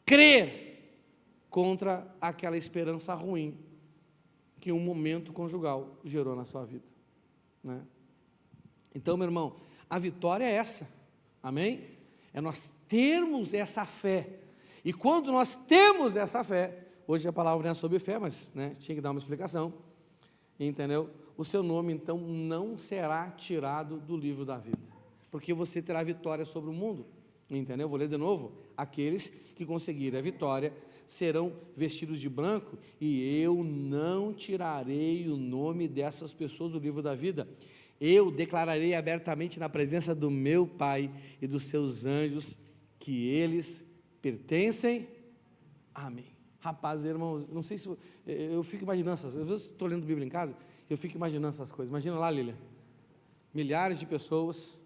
S1: crer contra aquela esperança ruim que um momento conjugal gerou na sua vida, né? Então, meu irmão, a vitória é essa, amém? É nós termos essa fé, e quando nós temos essa fé, hoje a palavra não é sobre fé, mas né, tinha que dar uma explicação, entendeu? O seu nome então não será tirado do livro da vida, porque você terá vitória sobre o mundo, entendeu? Vou ler de novo: aqueles que conseguirem a vitória serão vestidos de branco, e eu não tirarei o nome dessas pessoas do livro da vida. Eu declararei abertamente na presença do meu Pai e dos seus anjos que eles pertencem a mim. Rapaz, irmãos, não sei se eu fico imaginando essas coisas. Às vezes estou lendo Bíblia em casa, eu fico imaginando essas coisas. Imagina lá, Lília, milhares de pessoas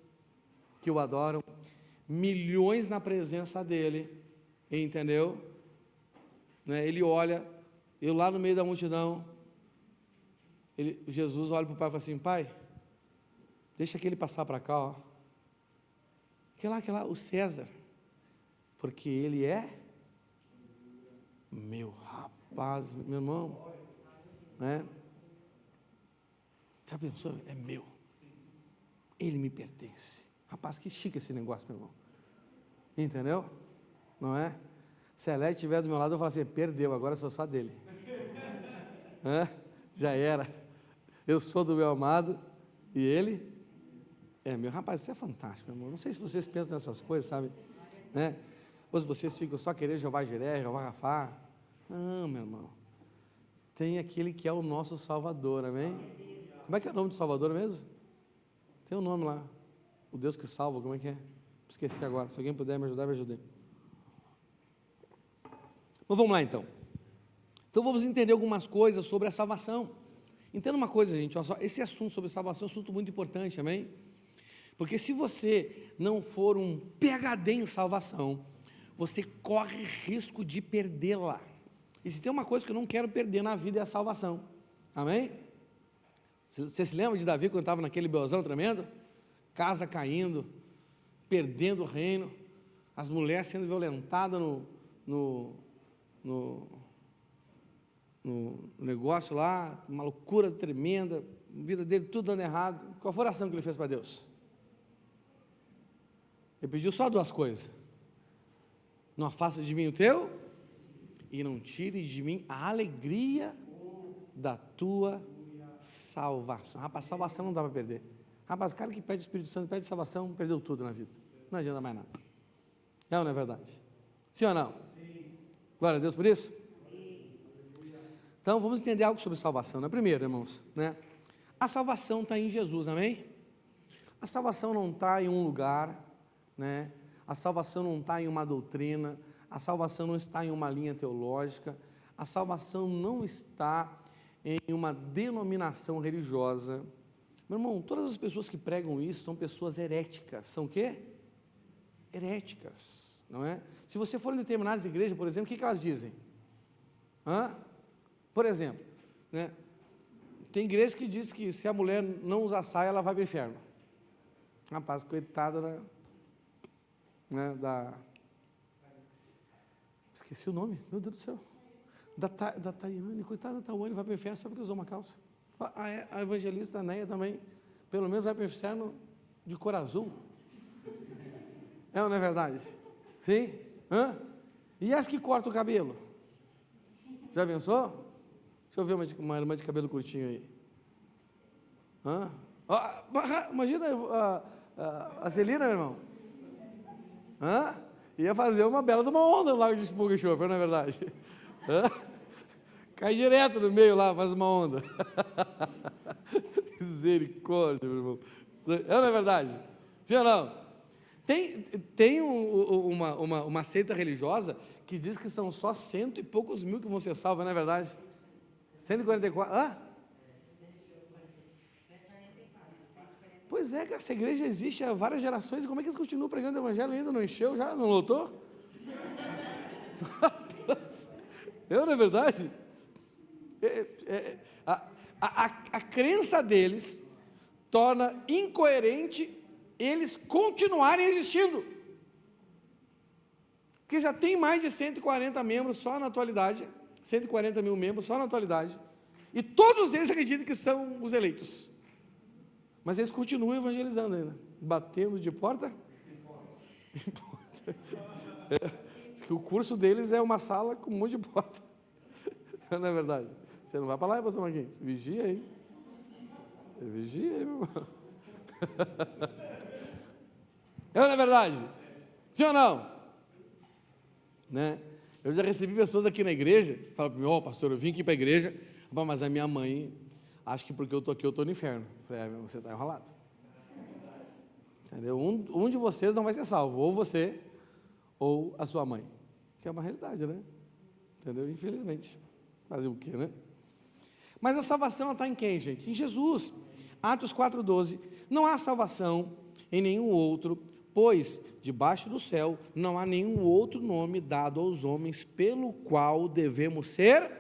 S1: que o adoram, milhões na presença dele, entendeu? Né? Ele olha, eu lá no meio da multidão, Jesus olha para o Pai e fala assim: Pai, deixa aquele passar para cá, ó. Que lá, o César, porque ele é Meu rapaz, meu irmão, né? Já pensou? É meu. Ele me pertence. Rapaz, que chique esse negócio, meu irmão. Entendeu? Não é? Se a Elete estiver do meu lado, eu falo assim, perdeu, agora eu sou só dele. Já era. Eu sou do meu amado e ele é meu. Rapaz, isso é fantástico, meu irmão. Não sei se vocês pensam nessas coisas, sabe? Né? Ou se vocês ficam só querendo Jeová Jiré, Jeová Rafá. Não, meu irmão. Tem aquele que é o nosso Salvador, amém? Como é que é o nome do Salvador mesmo? Tem um nome lá. O Deus que salva, como é que é? Esqueci agora. Se alguém puder me ajudar, me ajude. Mas vamos lá então. Então vamos entender algumas coisas sobre a salvação. Entenda uma coisa, gente, olha só, esse assunto sobre salvação é um assunto muito importante, amém? Porque se você não for um PhD em salvação, você corre risco de perdê-la. E se tem uma coisa que eu não quero perder na vida é a salvação, amém? Você se lembra de Davi quando estava naquele beozão tremendo? Casa caindo, perdendo o reino, as mulheres sendo violentadas no negócio lá, uma loucura tremenda, a vida dele tudo dando errado. Qual foi a oração que ele fez para Deus? Ele pediu só duas coisas: não afasta de mim o teu, e não tire de mim a alegria da tua salvação. Rapaz, salvação não dá para perder. Rapaz, o cara que pede o Espírito Santo, pede salvação, perdeu tudo na vida, não adianta mais nada. É ou não é verdade? Sim ou não? Sim. Glória a Deus por isso? Então, vamos entender algo sobre salvação, né? Primeiro, irmãos, né? A salvação está em Jesus, amém? A salvação não está em um lugar, né? A salvação não está em uma doutrina, a salvação não está em uma linha teológica, a salvação não está em uma denominação religiosa. Meu irmão, todas as pessoas que pregam isso são pessoas heréticas. São o quê? Heréticas, não é? Se você for em determinadas igrejas, por exemplo, o que elas dizem? Por exemplo, né, tem igreja que diz que se a mulher não usar saia, ela vai para o inferno. Rapaz, coitada esqueci o nome, meu Deus do céu. Da Tayane, coitada da Tayane, vai para o inferno só porque usou uma calça. A evangelista Neia também, pelo menos vai para o inferno de cor azul. É ou não é verdade? Sim? E as que cortam o cabelo? Já pensou? Deixa eu ver uma irmã de cabelo curtinho aí. Imagina a Celina, meu irmão. Ia fazer uma bela de uma onda no lago de fogo e enxofre, não é verdade? Cai direto no meio lá, faz uma onda. Misericórdia, meu irmão. É ou não é verdade? Sim ou não? Tem uma seita religiosa que diz que são só 100 e poucos mil que vão ser salvos, não é verdade? 144, Pois é, que essa igreja existe há várias gerações, e como é que eles continuam pregando o evangelho ainda? Não encheu já? Não lotou? Não é verdade? A crença deles torna incoerente eles continuarem existindo. Porque já tem mais de 140 membros só na atualidade, 140 mil membros só na atualidade, e todos eles acreditam que são os eleitos, mas eles continuam evangelizando ainda, batendo de porta em porta. O curso deles é uma sala com um monte de porta. Não é verdade? Você não vai para lá, pastor Marquinhos? Vigia aí. Vigia aí, meu irmão. É ou não é verdade? Sim ou não? Né? Eu já recebi pessoas aqui na igreja, falam para mim, pastor, eu vim aqui para a igreja, mas a minha mãe, acho que porque eu estou aqui, eu estou no inferno. Eu falei, você está enrolado. Entendeu? Um de vocês não vai ser salvo, ou você, ou a sua mãe. Que é uma realidade, né? Entendeu? Infelizmente. Fazer o quê, né? Mas a salvação está em quem, gente? Em Jesus. Atos 4,12. Não há salvação em nenhum outro, pois debaixo do céu não há nenhum outro nome dado aos homens pelo qual devemos ser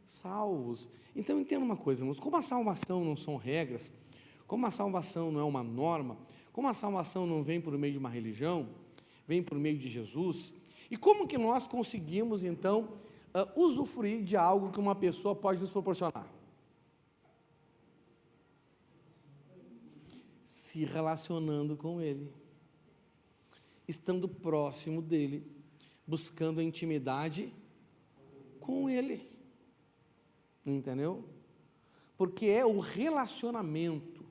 S1: salvos. Então entenda uma coisa, irmãos, como a salvação não são regras, como a salvação não é uma norma, como a salvação não vem por meio de uma religião, vem por meio de Jesus, e como que nós conseguimos então usufruir de algo que uma pessoa pode nos proporcionar? Se relacionando com Ele, estando próximo dEle, buscando a intimidade com Ele. Entendeu? Porque é o relacionamento,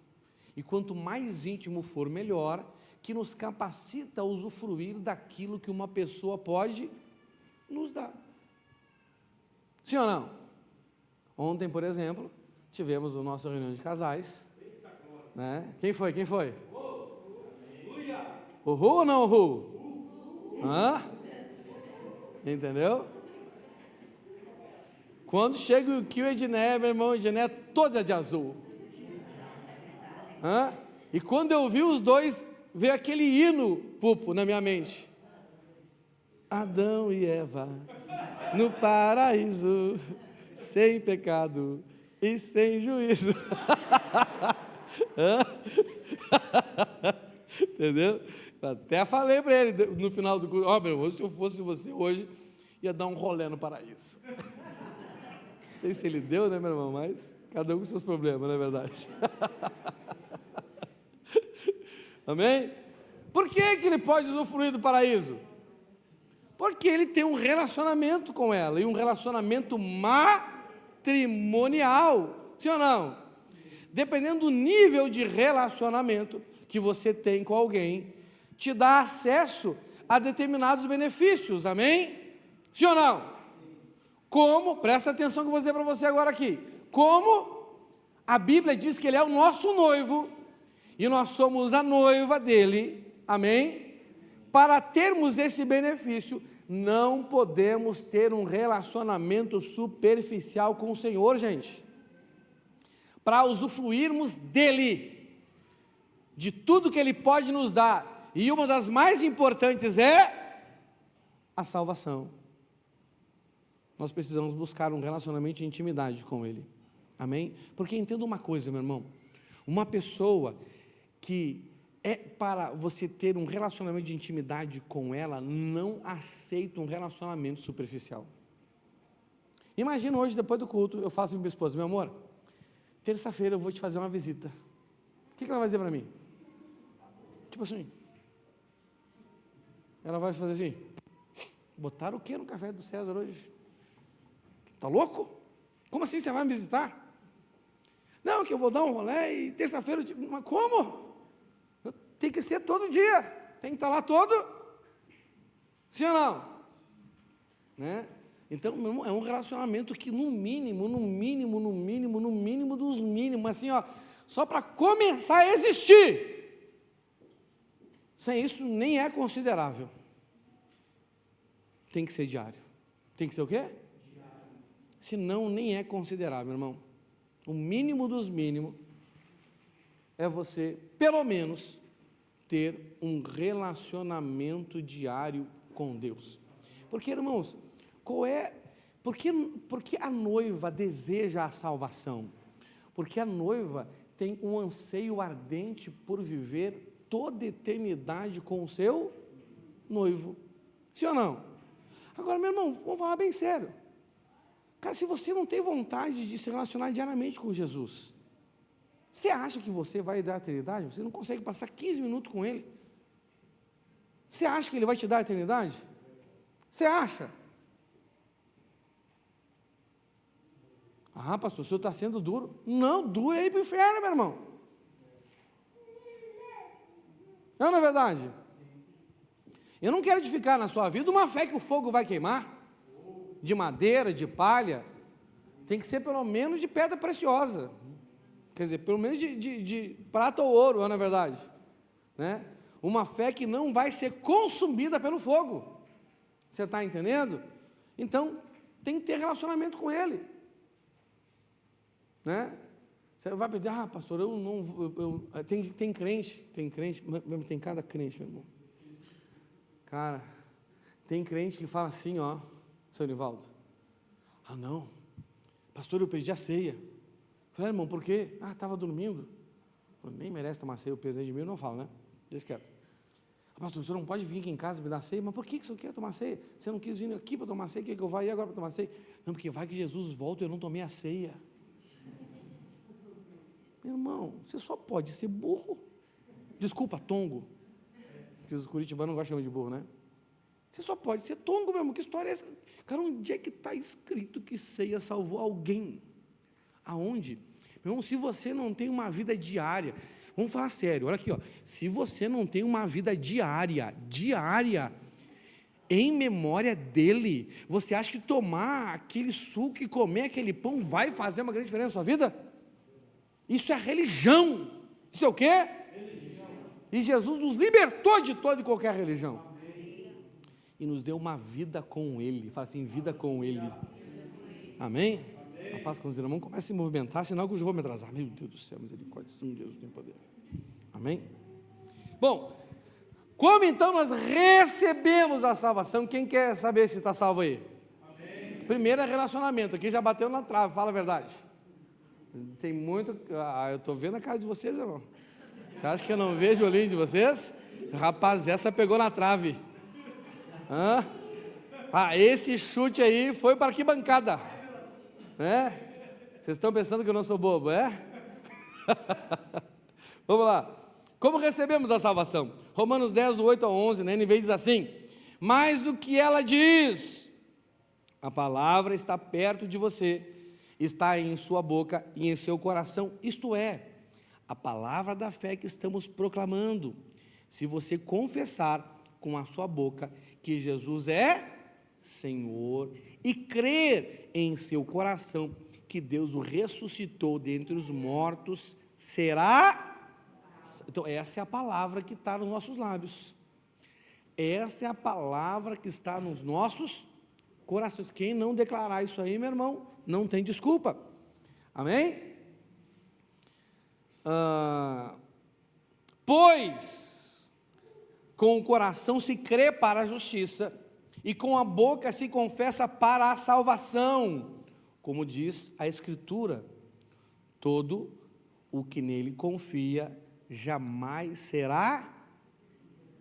S1: e quanto mais íntimo for, melhor, que nos capacita a usufruir daquilo que uma pessoa pode nos dar. Sim ou não? Ontem, por exemplo, tivemos a nossa reunião de casais, né? Quem foi? Uhul ou não uhul? Hã? Entendeu? Quando chega o Kio e Edné, meu irmão, Edné é toda de azul. Hã? E quando eu vi os dois, veio aquele hino, Pupo, na minha mente. Adão e Eva, no paraíso, sem pecado e sem juízo. Entendeu? Até falei para ele no final do curso, meu irmão, se eu fosse você hoje, ia dar um rolê no paraíso. Não sei se ele deu, né, meu irmão, mas cada um com seus problemas, não é verdade? Amém? Por que ele pode usufruir do paraíso? Porque ele tem um relacionamento com ela, e um relacionamento matrimonial, sim ou não? Dependendo do nível de relacionamento que você tem com alguém, te dá acesso a determinados benefícios, amém? Sim ou não? Como, presta atenção que eu vou dizer para você agora aqui, como a Bíblia diz que ele é o nosso noivo, e nós somos a noiva dele, amém? Para termos esse benefício, não podemos ter um relacionamento superficial com o Senhor, gente. Para usufruirmos dele, de tudo que ele pode nos dar, e uma das mais importantes é a salvação. Nós precisamos buscar um relacionamento de intimidade com ele, amém? Porque entenda uma coisa, meu irmão, uma pessoa que para você ter um relacionamento de intimidade com ela, não aceita um relacionamento superficial. Imagina hoje, depois do culto, eu faço com minha esposa, meu amor, terça-feira eu vou te fazer uma visita. O que ela vai dizer para mim? Tipo assim, ela vai fazer assim, botaram o que no café do César hoje? Tá louco? Como assim você vai me visitar? Não, que eu vou dar um rolê e terça-feira, mas como? Tem que ser todo dia, tem que estar lá todo, sim ou não? Né? Então, é um relacionamento que no mínimo dos mínimos, assim, ó, só para começar a existir, sem isso nem é considerável. Tem que ser diário. Tem que ser o quê? Senão nem é considerável, meu irmão. O mínimo dos mínimos é você, pelo menos, ter um relacionamento diário com Deus. Porque, irmãos, por que a noiva deseja a salvação? Porque a noiva tem um anseio ardente por viver toda a eternidade com o seu noivo. Sim ou não? Agora, meu irmão, vamos falar bem sério. Cara, se você não tem vontade de se relacionar diariamente com Jesus, você acha que você vai dar a eternidade? Você não consegue passar 15 minutos com Ele? Você acha que Ele vai te dar a eternidade? Você acha? Ah, pastor, o senhor está sendo duro. Não, duro é ir para o inferno, meu irmão. Não é verdade? Eu não quero edificar na sua vida uma fé que o fogo vai queimar, de madeira, de palha. Tem que ser pelo menos de pedra preciosa. Quer dizer, pelo menos de prata ou ouro, não é verdade? Né? Uma fé que não vai ser consumida pelo fogo. Você está entendendo? Então, tem que ter relacionamento com Ele. Né? Você vai pedir, pastor, eu não... tem crente, tem cada crente, meu irmão. Cara, tem crente que fala assim, ó, seu Nivaldo, não, pastor, eu perdi a ceia. Falei, irmão, por quê? Estava dormindo. Nem merece tomar ceia, o presente de mim, eu não falo, né? Deixa quieto. Pastor, o senhor não pode vir aqui em casa me dar ceia? Mas por que você quer tomar ceia? Você não quis vir aqui para tomar ceia, quer que eu vá aí agora para tomar ceia? Não, porque vai que Jesus volta e eu não tomei a ceia. Meu irmão, você só pode ser burro. Desculpa, tongo. Porque os curitibanos não gostam de chamar de burro, né? Você só pode ser tongo, meu irmão. Que história é essa? Cara, onde é que está escrito que ceia salvou alguém? Aonde? Meu irmão, se você não tem uma vida diária, vamos falar sério, olha aqui, ó. Se você não tem uma vida diária, em memória dele, você acha que tomar aquele suco e comer aquele pão vai fazer uma grande diferença na sua vida? Isso é religião. Isso é o quê? Religião. E Jesus nos libertou de toda e qualquer religião. Amém. E nos deu uma vida com ele. Fala assim, vida com ele. Amém? Amém. A paz com os irmãos começa a se movimentar, senão que eu já vou me atrasar. Meu Deus do céu, misericórdia, sim, Deus tem poder. Amém? Bom, como então nós recebemos a salvação? Quem quer saber se está salvo aí? Amém. Primeiro é relacionamento, aqui já bateu na trave, fala a verdade. Tem muito, eu estou vendo a cara de vocês, irmão. Você acha que eu não vejo o olhinho de vocês? Rapaz, essa pegou na trave. Esse chute aí foi para que bancada? Vocês estão pensando que eu não sou bobo, é? Vamos lá. Como recebemos a salvação? Romanos 10, do 8 ao 11, na NVI diz assim: mas o que ela diz? A palavra está perto de você, está em sua boca e em seu coração, isto é, a palavra da fé que estamos proclamando. Se você confessar com a sua boca que Jesus é Senhor e crer em seu coração que Deus o ressuscitou dentre os mortos, será... Então essa é a palavra que está nos nossos lábios, essa é a palavra que está nos nossos corações. Quem não declarar isso aí, meu irmão, não tem desculpa. Amém? Pois com o coração se crê para a justiça e com a boca se confessa para a salvação, como diz a Escritura: todo o que nele confia jamais será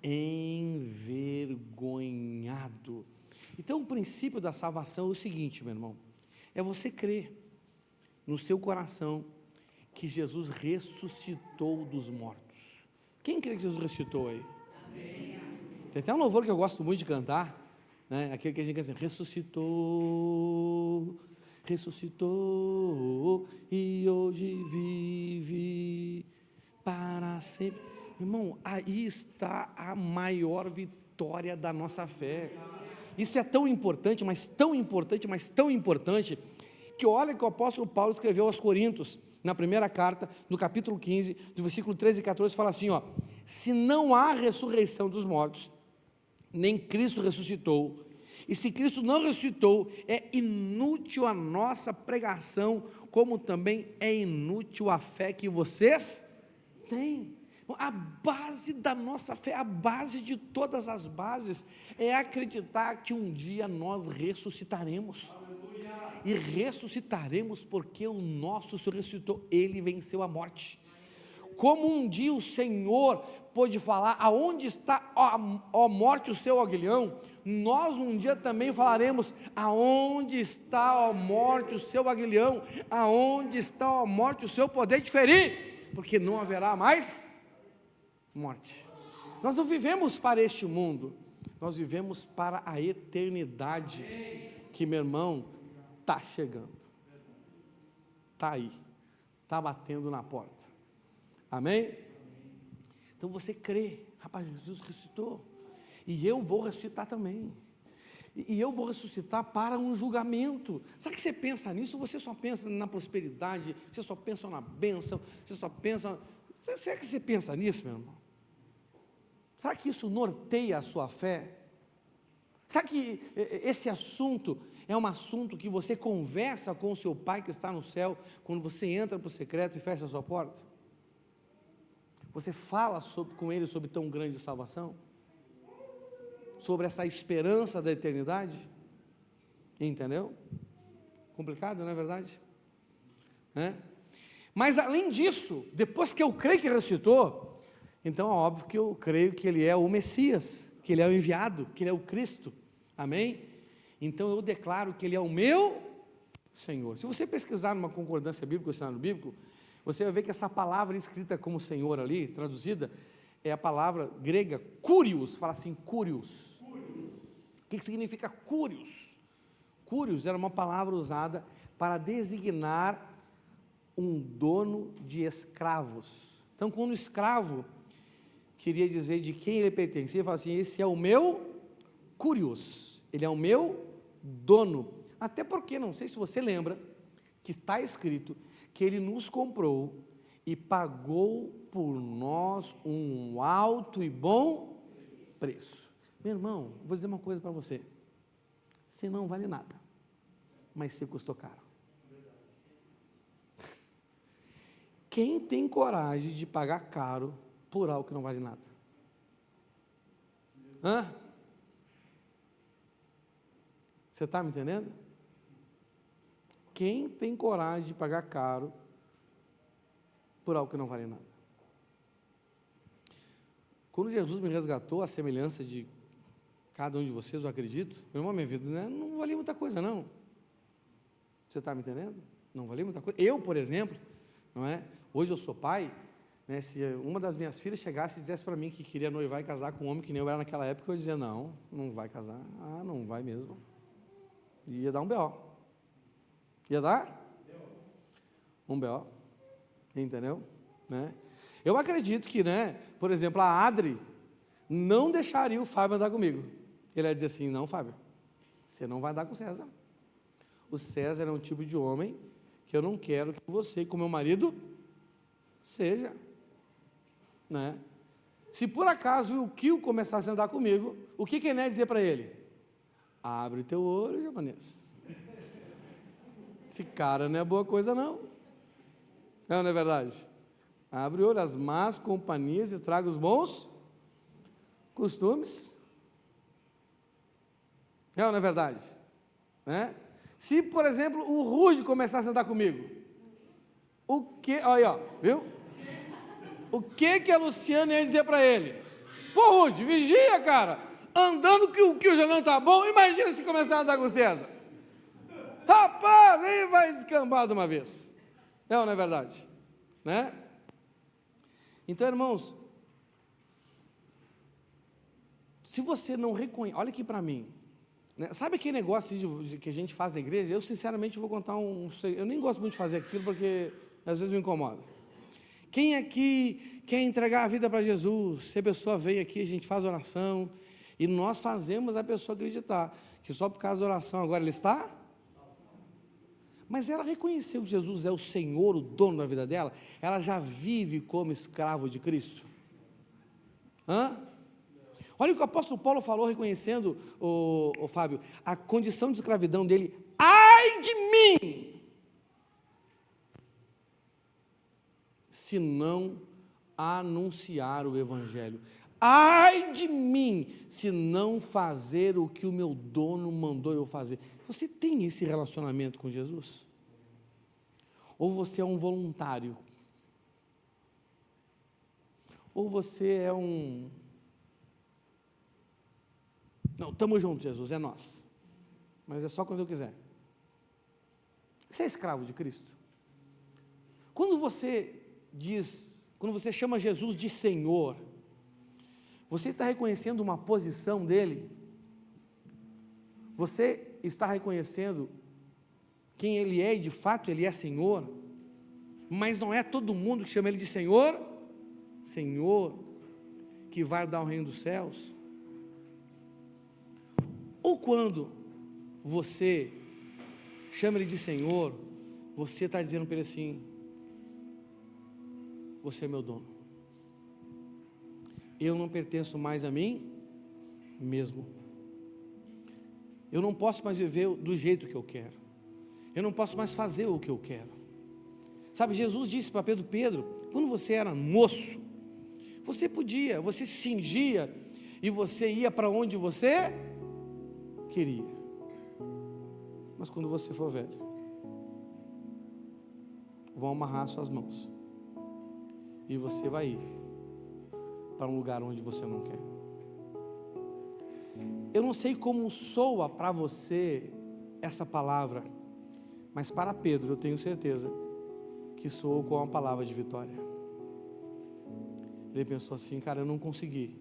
S1: envergonhado. Então o princípio da salvação é o seguinte, meu irmão, é você crer no seu coração que Jesus ressuscitou dos mortos. Quem crê que Jesus ressuscitou aí? Amém. Tem até um louvor que eu gosto muito de cantar, né? Aquele que a gente quer dizer, ressuscitou, ressuscitou e hoje vive para sempre. Irmão, aí está a maior vitória da nossa fé. Isso é tão importante, mas tão importante, mas tão importante, que olha que o apóstolo Paulo escreveu aos Coríntios, na primeira carta, no capítulo 15, do versículo 13 e 14, fala assim, ó: se não há ressurreição dos mortos, nem Cristo ressuscitou, e se Cristo não ressuscitou, é inútil a nossa pregação, como também é inútil a fé que vocês têm. A base da nossa fé, a base de todas as bases, é acreditar que um dia nós ressuscitaremos. E ressuscitaremos porque o nosso Senhor ressuscitou, Ele venceu a morte. Como um dia o Senhor pôde falar, aonde está, ó morte, o seu aguilhão, nós um dia também falaremos, aonde está, ó morte, o seu aguilhão, aonde está, ó morte, o seu poder de ferir, porque não haverá mais morte. Nós não vivemos para este mundo, nós vivemos para a eternidade, que, meu irmão, está chegando, está aí, está batendo na porta. Amém? Então você crê, rapaz, Jesus ressuscitou, e eu vou ressuscitar também, e eu vou ressuscitar para um julgamento. Sabe que você pensa nisso? Você só pensa na prosperidade, você só pensa na bênção, você só pensa... Será que você pensa nisso, meu irmão? Será que isso norteia a sua fé? Será que esse assunto é um assunto que você conversa com o seu Pai que está no céu, quando você entra para o secreto e fecha a sua porta? Você fala com Ele sobre tão grande salvação? Sobre essa esperança da eternidade? Entendeu? Complicado, não é verdade? Mas além disso, depois que eu creio que ressuscitou, Então é óbvio que eu creio que ele é o Messias, que ele é o enviado, que ele é o Cristo, amém? Então eu declaro que ele é o meu Senhor. Se você pesquisar numa concordância bíblica, ou cenário bíblico, você vai ver que essa palavra escrita como Senhor ali, traduzida, é a palavra grega Kyrios, fala assim, Kyrios. O que significa Kyrios? Kyrios era uma palavra usada para designar um dono de escravos. Então, quando o escravo queria dizer de quem ele pertencia, ele fala assim, esse é o meu Kyrios, ele é o meu dono. Até porque, não sei se você lembra, que está escrito que ele nos comprou e pagou por nós um alto e bom preço. Meu irmão, vou dizer uma coisa para você, você não vale nada, mas você custou caro. Quem tem coragem de pagar caro por algo que não vale nada? Hã? Você está me entendendo? Quem tem coragem de pagar caro por algo que não vale nada? Quando Jesus me resgatou, a semelhança de cada um de vocês, eu acredito, meu irmão, minha vida não valia muita coisa, não. Você está me entendendo? Não valia muita coisa. Eu, por exemplo, não é? Hoje eu sou pai, né? Se uma das minhas filhas chegasse e dissesse para mim que queria noivar e casar com um homem que nem eu era naquela época, eu ia dizer, não vai casar. Ah, não vai mesmo. Ia dar um B.O. Ia dar? Um B.O. Entendeu? Né? Eu acredito que, né, por exemplo, a Adri não deixaria o Fábio andar comigo. Ele ia dizer assim, não, Fábio, você não vai andar com o César. O César é um tipo de homem que eu não quero que você, com meu marido, seja. Né? Se por acaso o Kio começasse a andar comigo, o que ele ia dizer para ele? Abre teu olho, japonês. Esse cara não é boa coisa, não. Não é verdade? Abre o olho, as más companhias estragam os bons costumes. Não é verdade? Né? Se, por exemplo, o Rude começasse a andar comigo, o que, olha aí, ó, viu? O que a Luciana ia dizer para ele? Pô, Rude, vigia, cara, andando que o já não está bom, imagina se começar a andar com o César. Rapaz, aí vai descambar de uma vez. Não é verdade? Né? Então, irmãos, se você não reconhece, olha aqui para mim, né? Sabe aquele negócio que a gente faz na igreja? Eu, sinceramente, vou contar eu nem gosto muito de fazer aquilo, porque às vezes me incomoda. Quem aqui quer entregar a vida para Jesus? Se a pessoa vem aqui, a gente faz oração, e nós fazemos a pessoa acreditar, que só por causa da oração agora ele está? Mas ela reconheceu que Jesus é o Senhor, o dono da vida dela, ela já vive como escravo de Cristo. Hã? Olha o que o apóstolo Paulo falou, reconhecendo, o Fábio, a condição de escravidão dele. Ai de mim, se não anunciar o Evangelho. Ai de mim, se não fazer o que o meu dono mandou eu fazer. Você tem esse relacionamento com Jesus? Ou você é um voluntário? Ou você é um... Não, estamos juntos, Jesus, é nós. Mas é só quando eu quiser. Você é escravo de Cristo? Quando você chama Jesus de Senhor, você está reconhecendo uma posição dele? Você está reconhecendo quem ele é e de fato ele é Senhor? Mas não é todo mundo que chama ele de Senhor, que vai dar o reino dos céus. Ou quando você chama ele de Senhor, você está dizendo para ele assim, você é meu dono. Eu não pertenço mais a mim mesmo. Eu não posso mais viver do jeito que eu quero. Eu não posso mais fazer o que eu quero. Sabe, Jesus disse para Pedro, quando você era moço, você se cingia e você ia para onde você queria. Mas quando você for velho, vão amarrar suas mãos e você vai ir para um lugar onde você não quer. Eu não sei como soa para você essa palavra, mas para Pedro eu tenho certeza que soou com uma palavra de vitória. Ele pensou assim: cara, eu não consegui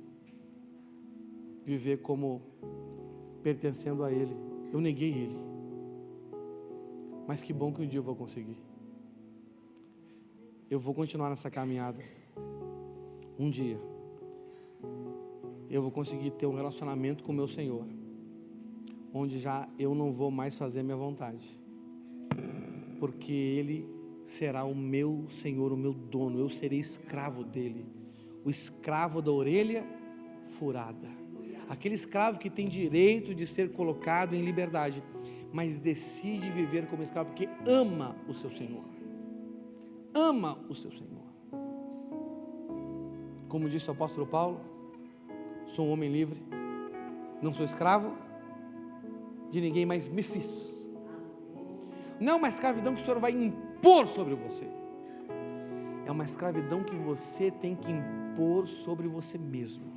S1: viver como pertencendo a Ele, eu neguei Ele, mas que bom que um dia eu vou conseguir. Eu vou continuar nessa caminhada. Um dia eu vou conseguir ter um relacionamento com o meu Senhor, onde já eu não vou mais fazer a minha vontade, porque Ele será o meu Senhor, o meu dono. Eu serei escravo dEle, o escravo da orelha furada, aquele escravo que tem direito de ser colocado em liberdade, mas decide viver como escravo porque ama o seu Senhor. Ama o seu Senhor. Como disse o apóstolo Paulo: sou um homem livre, não sou escravo de ninguém, mas me fiz. Não é uma escravidão que o Senhor vai impor sobre você, é uma escravidão que você tem que impor sobre você mesmo,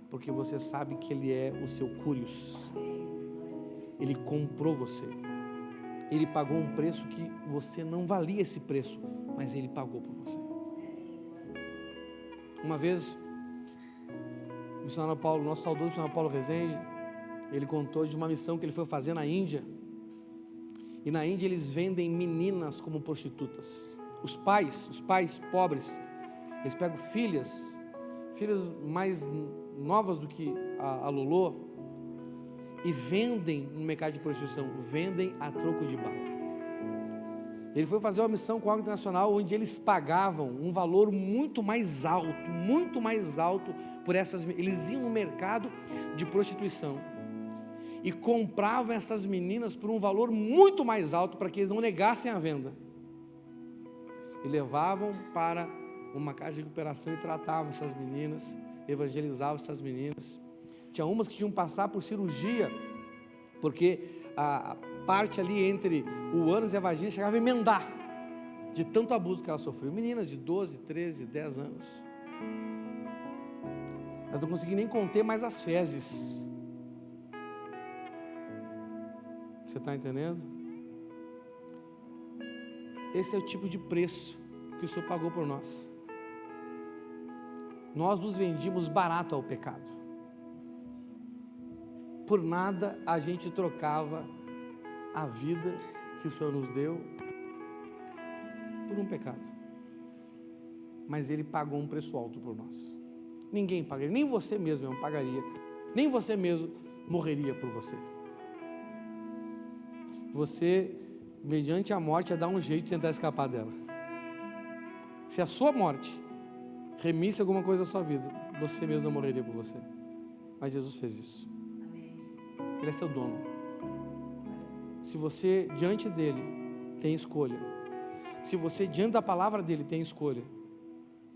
S1: porque você sabe que Ele é o seu Curios. Ele comprou você, Ele pagou um preço que você não valia esse preço, mas Ele pagou por você. Uma vez, o missionário Paulo, nosso saudoso missionário Paulo Rezende, ele contou de uma missão que ele foi fazer na Índia. E na Índia eles vendem meninas como prostitutas. Os pais pobres, eles pegam filhas mais novas do que a Lolô, e vendem no mercado de prostituição, vendem a troco de bala. Ele foi fazer uma missão com a internacional, onde eles pagavam um valor muito mais alto por essas. Eles iam no mercado de prostituição e compravam essas meninas por um valor muito mais alto, para que eles não negassem a venda, e levavam para uma casa de recuperação e tratavam essas meninas, evangelizavam essas meninas. Tinha umas que tinham que passar por cirurgia, porque a parte ali entre o ânus e a vagina chegava a emendar, de tanto abuso que ela sofreu. Meninas de 12, 13, 10 anos. Elas não conseguiam nem conter mais as fezes. Você está entendendo? Esse é o tipo de preço que o Senhor pagou por nós. Nós nos vendimos barato ao pecado. Por nada a gente trocava a vida que o Senhor nos deu por um pecado. Mas Ele pagou um preço alto por nós. Ninguém pagaria, nem você mesmo pagaria, nem você mesmo morreria por você. Você, mediante a morte, ia dar um jeito de tentar escapar dela. Se a sua morte remisse alguma coisa da sua vida, você mesmo não morreria por você. Mas Jesus fez isso. Ele é seu dono. Se você diante dele tem escolha, se você diante da palavra dele tem escolha,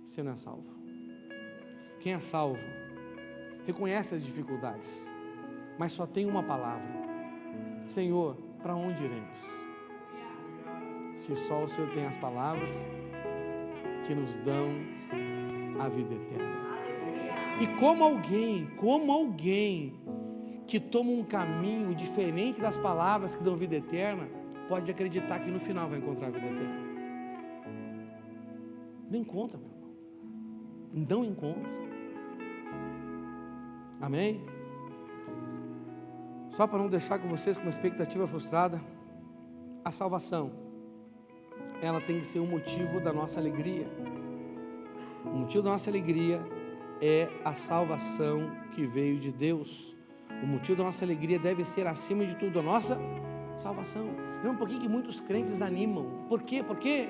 S1: você não é salvo. Quem é salvo reconhece as dificuldades, mas só tem uma palavra: Senhor, para onde iremos? Se só o Senhor tem as palavras que nos dão a vida eterna. E como alguém que toma um caminho diferente das palavras que dão vida eterna, pode acreditar que no final vai encontrar a vida eterna? Não encontra, meu irmão. Não encontra. Amém? Só para não deixar com vocês com uma expectativa frustrada, a salvação, ela tem que ser o motivo da nossa alegria. O motivo da nossa alegria é a salvação que veio de Deus. O motivo da nossa alegria deve ser, acima de tudo, a nossa salvação. Não, por que muitos crentes desanimam? Por quê? Por quê?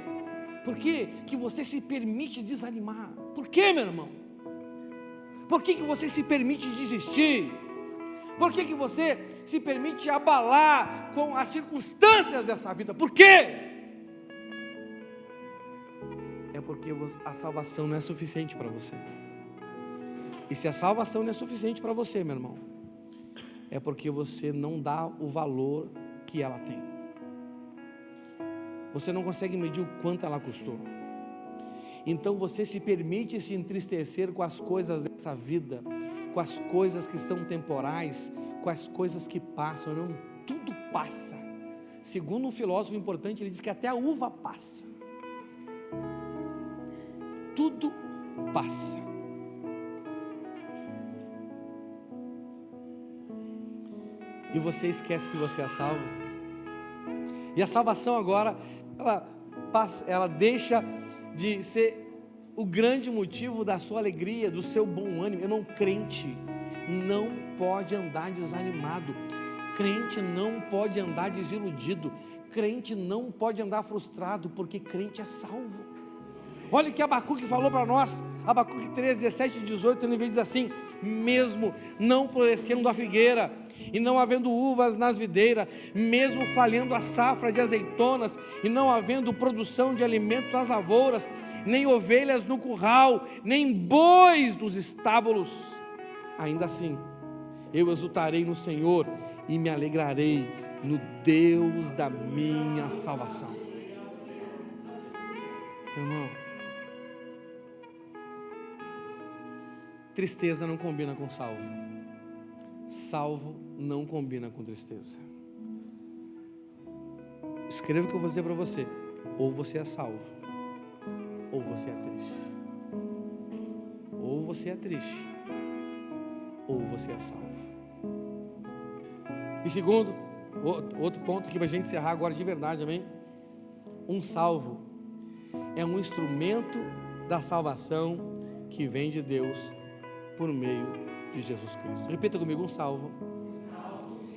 S1: Por que que você se permite desanimar? Por quê, meu irmão? Por que você se permite desistir? Por que você se permite abalar com as circunstâncias dessa vida? Por quê? É porque a salvação não é suficiente para você. E se a salvação não é suficiente para você, meu irmão, é porque você não dá o valor que ela tem. Você não consegue medir o quanto ela custou. Então você se permite se entristecer com as coisas dessa vida, com as coisas que são temporais, com as coisas que passam. Não, tudo passa. Segundo um filósofo importante, ele diz que até a uva passa. Tudo passa. E você esquece que você é salvo. E a salvação agora, ela deixa de ser o grande motivo da sua alegria, do seu bom ânimo. Irmão, crente não pode andar desanimado, crente não pode andar desiludido, crente não pode andar frustrado, porque crente é salvo. Olha o que Abacuque falou para nós, Abacuque 3, 17 e 18, ele diz assim: mesmo não florescendo a figueira, e não havendo uvas nas videiras, mesmo falhando a safra de azeitonas, e não havendo produção de alimento nas lavouras, nem ovelhas no curral, nem bois nos estábulos, ainda assim, eu exultarei no Senhor, e me alegrarei no Deus da minha salvação. Irmão, tristeza não combina com salvo. Salvo não combina com tristeza. Escreva o que eu vou dizer para você: ou você é salvo, ou você é triste. Ou você é triste, ou você é salvo. E segundo, outro ponto aqui para a gente encerrar agora de verdade, amém? Um salvo é um instrumento da salvação que vem de Deus por meio de Jesus Cristo. Repita comigo: um salvo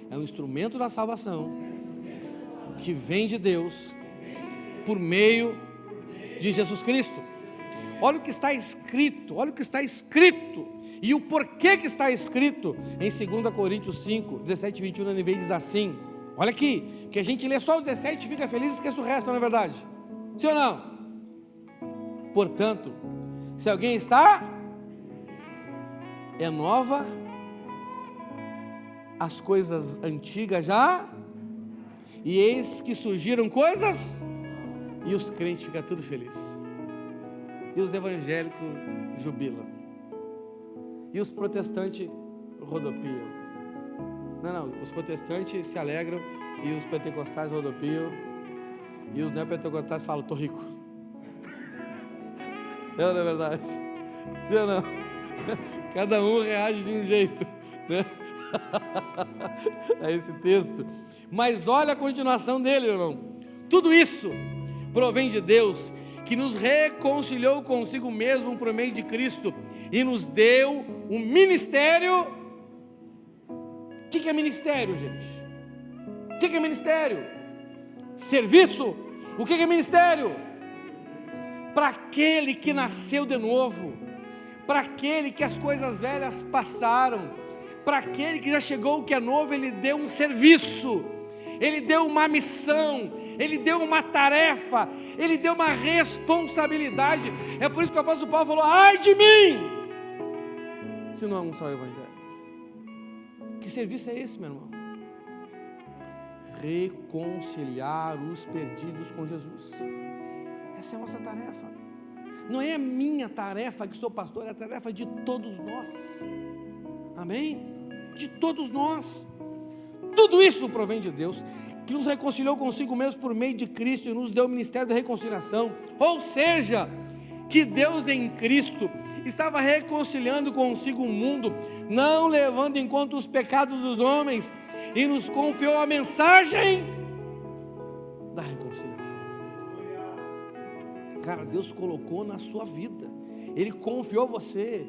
S1: é um instrumento da salvação que vem de Deus por meio de Jesus Cristo. Olha o que está escrito, olha o que está escrito e o porquê que está escrito em 2 Coríntios 5, 17 e 21, ele diz assim, olha aqui, que a gente lê só o 17 e fica feliz e esquece o resto, não é verdade? Sim ou não? Portanto, se alguém está, é nova, as coisas antigas já, e eis que surgiram coisas, e os crentes ficam tudo felizes, e os evangélicos jubilam, e os protestantes rodopiam. Não, os protestantes se alegram, e os pentecostais rodopiam, e os neopentecostais falam: estou rico. Não é verdade? Sim ou não? Cada um reage de um jeito, né? A esse texto. Mas olha a continuação dele, irmão. Tudo isso provém de Deus, que nos reconciliou consigo mesmo por meio de Cristo e nos deu um ministério. O que é ministério, gente? O que é ministério? Serviço. O que é ministério? Para aquele que nasceu de novo, para aquele que as coisas velhas passaram, para aquele que já chegou o que é novo, ele deu um serviço, ele deu uma missão, ele deu uma tarefa, ele deu uma responsabilidade. É por isso que o apóstolo Paulo falou: ai de mim, se não é um só evangelho. Que serviço é esse, meu irmão? Reconciliar os perdidos com Jesus. Essa é a nossa tarefa. Não é a minha tarefa que sou pastor, é a tarefa de todos nós. Amém? De todos nós. Tudo isso provém de Deus, que nos reconciliou consigo mesmo por meio de Cristo e nos deu o ministério da reconciliação. Ou seja, que Deus em Cristo estava reconciliando consigo o mundo, não levando em conta os pecados dos homens, e nos confiou a mensagem da reconciliação. Cara, Deus colocou na sua vida, Ele confiou você.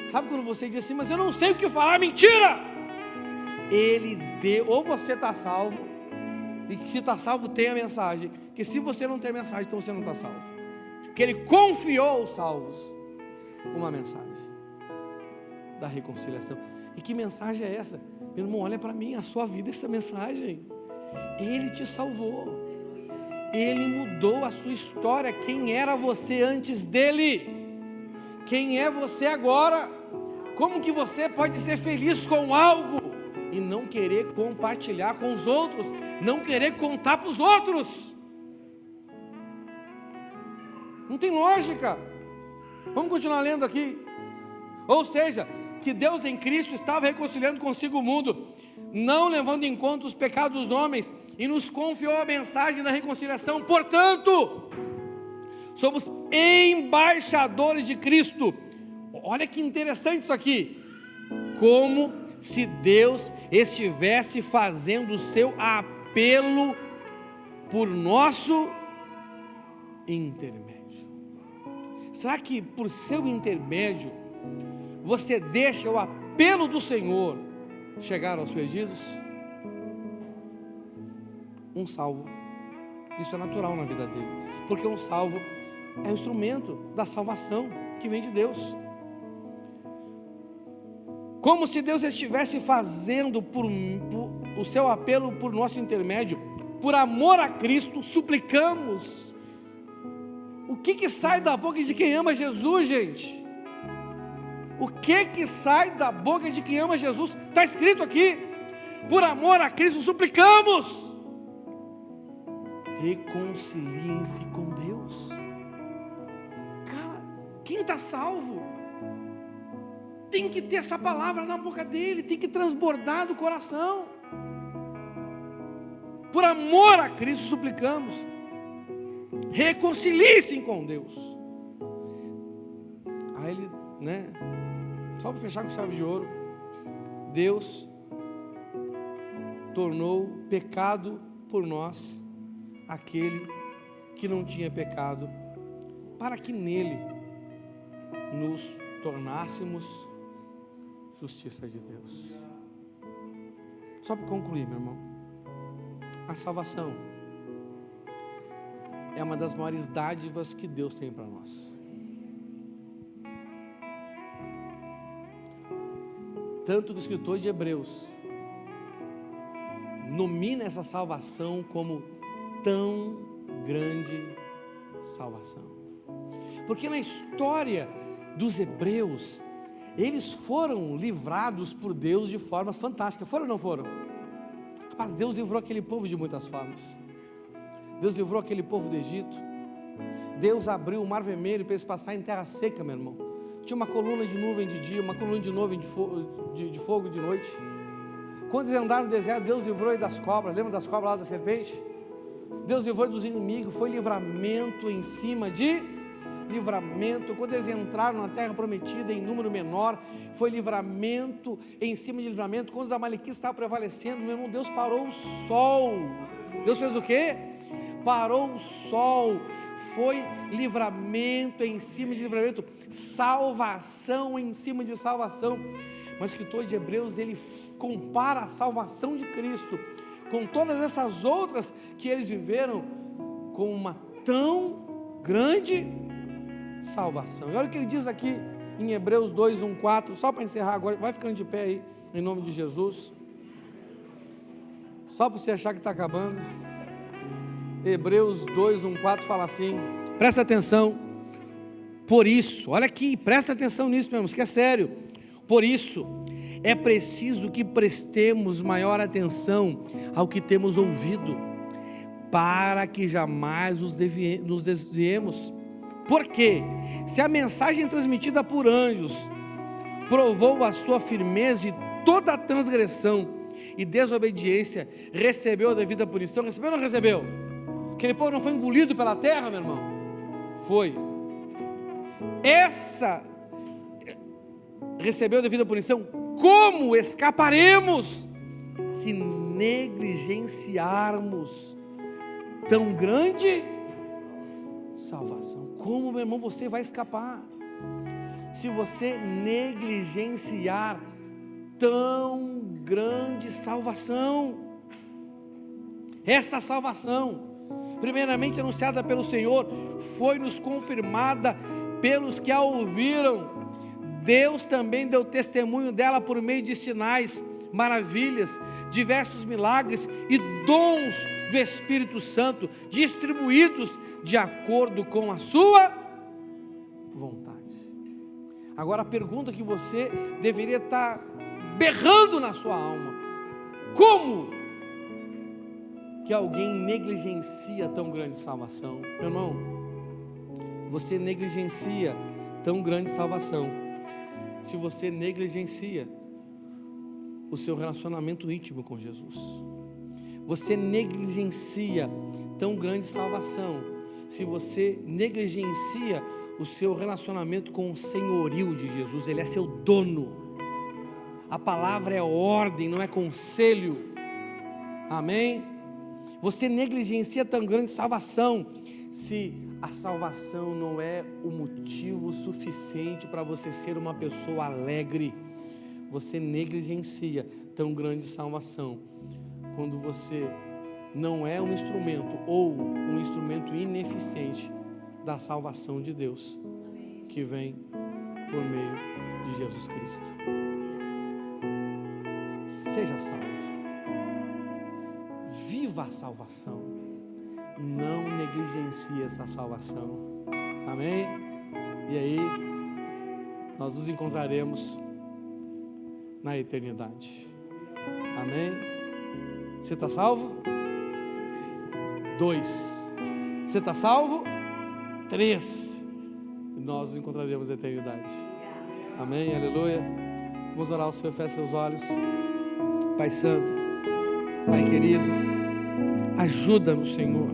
S1: Sabe quando você diz assim: mas eu não sei o que falar? Mentira! Ele deu, ou você está salvo, e que se está salvo tem a mensagem, que se você não tem a mensagem, então você não está salvo, porque Ele confiou aos salvos uma mensagem da reconciliação. E que mensagem é essa? Meu irmão, olha para mim, a sua vida é essa mensagem. Ele te salvou, Ele mudou a sua história. Quem era você antes dele? Quem é você agora? Como que você pode ser feliz com algo e não querer compartilhar com os outros, não querer contar para os outros? Não tem lógica. Vamos continuar lendo aqui. Ou seja, que Deus em Cristo estava reconciliando consigo o mundo, não levando em conta os pecados dos homens, e nos confiou a mensagem da reconciliação. Portanto, somos embaixadores de Cristo. Olha que interessante isso aqui. Como se Deus estivesse fazendo o seu apelo por nosso intermédio. Será que por seu intermédio você deixa o apelo do Senhor chegar aos perdidos? Um salvo, isso é natural na vida dele, porque um salvo é um instrumento da salvação que vem de Deus. Como se Deus estivesse fazendo o seu apelo por nosso intermédio. Por amor a Cristo, suplicamos. O que sai da boca de quem ama Jesus, gente? O que sai da boca de quem ama Jesus? Está escrito aqui: por amor a Cristo suplicamos, reconciliem-se com Deus. Cara, quem está salvo tem que ter essa palavra na boca dele, tem que transbordar do coração. Por amor a Cristo suplicamos, reconciliem-se com Deus. Aí ele, só para fechar com chave de ouro, Deus tornou pecado por nós aquele que não tinha pecado, para que nele nos tornássemos justiça de Deus. Só para concluir, meu irmão, a salvação é uma das maiores dádivas que Deus tem para nós. Tanto que o escritor de Hebreus nomina essa salvação como tão grande salvação. Porque na história dos hebreus, eles foram livrados por Deus de forma fantástica. Foram ou não foram? Rapaz, Deus livrou aquele povo de muitas formas. Deus livrou aquele povo do Egito. Deus abriu o mar vermelho para eles passarem em terra seca, meu irmão. Tinha uma coluna de nuvem de dia, uma coluna de nuvem de fogo de noite. Quando eles andaram no deserto, Deus livrou eles das cobras. Lembra das cobras lá da serpente? Deus livrou eles dos inimigos. Foi livramento em cima de livramento. Quando eles entraram na terra prometida em número menor, foi livramento em cima de livramento. Quando os amalequitas estavam prevalecendo, meu irmão, Deus parou o sol. Deus fez o quê? Parou o sol. Foi livramento em cima de livramento, salvação em cima de salvação. Mas o escritor de Hebreus, ele compara a salvação de Cristo com todas essas outras que eles viveram, com uma tão grande salvação. E olha o que ele diz aqui em Hebreus 2, 1, 4, só para encerrar agora, vai ficando de pé aí, em nome de Jesus, só para você achar que está acabando. Hebreus 2, 1, 4 fala assim, presta atenção, por isso, olha aqui, presta atenção nisso, meu irmão, que é sério. Por isso, é preciso que prestemos maior atenção ao que temos ouvido, para que jamais nos desviemos. Porque, se a mensagem transmitida por anjos provou a sua firmeza de toda a transgressão e desobediência, recebeu a devida punição, recebeu ou não recebeu? Aquele povo não foi engolido pela terra, meu irmão? Foi. Essa recebeu a devida punição. Como escaparemos se negligenciarmos tão grande salvação? Como, meu irmão, você vai escapar se você negligenciar tão grande salvação? Essa salvação, primeiramente anunciada pelo Senhor, foi-nos confirmada pelos que a ouviram. Deus também deu testemunho dela por meio de sinais, maravilhas, diversos milagres e dons do Espírito Santo, distribuídos de acordo com a sua vontade. Agora a pergunta que você deveria estar berrando na sua alma: como que alguém negligencia tão grande salvação? Meu irmão, você negligencia tão grande salvação se você negligencia o seu relacionamento íntimo com Jesus. Você negligencia tão grande salvação se você negligencia o seu relacionamento com o senhorio de Jesus. Ele é seu dono. A palavra é ordem, não é conselho. Amém? Você negligencia tão grande salvação se a salvação não é o motivo suficiente para você ser uma pessoa alegre. Você negligencia tão grande salvação quando você não é um instrumento ou um instrumento ineficiente da salvação de Deus que vem por meio de Jesus Cristo. Seja salvo. Viva a salvação. Não negligencie essa salvação. Amém? E aí nós nos encontraremos na eternidade. Amém? Você está salvo? 2. Você está salvo? 3. Nós nos encontraremos na eternidade. Amém? Aleluia. Vamos orar ao Senhor. Feche seus olhos. Pai Santo, Pai querido, ajuda-nos, Senhor.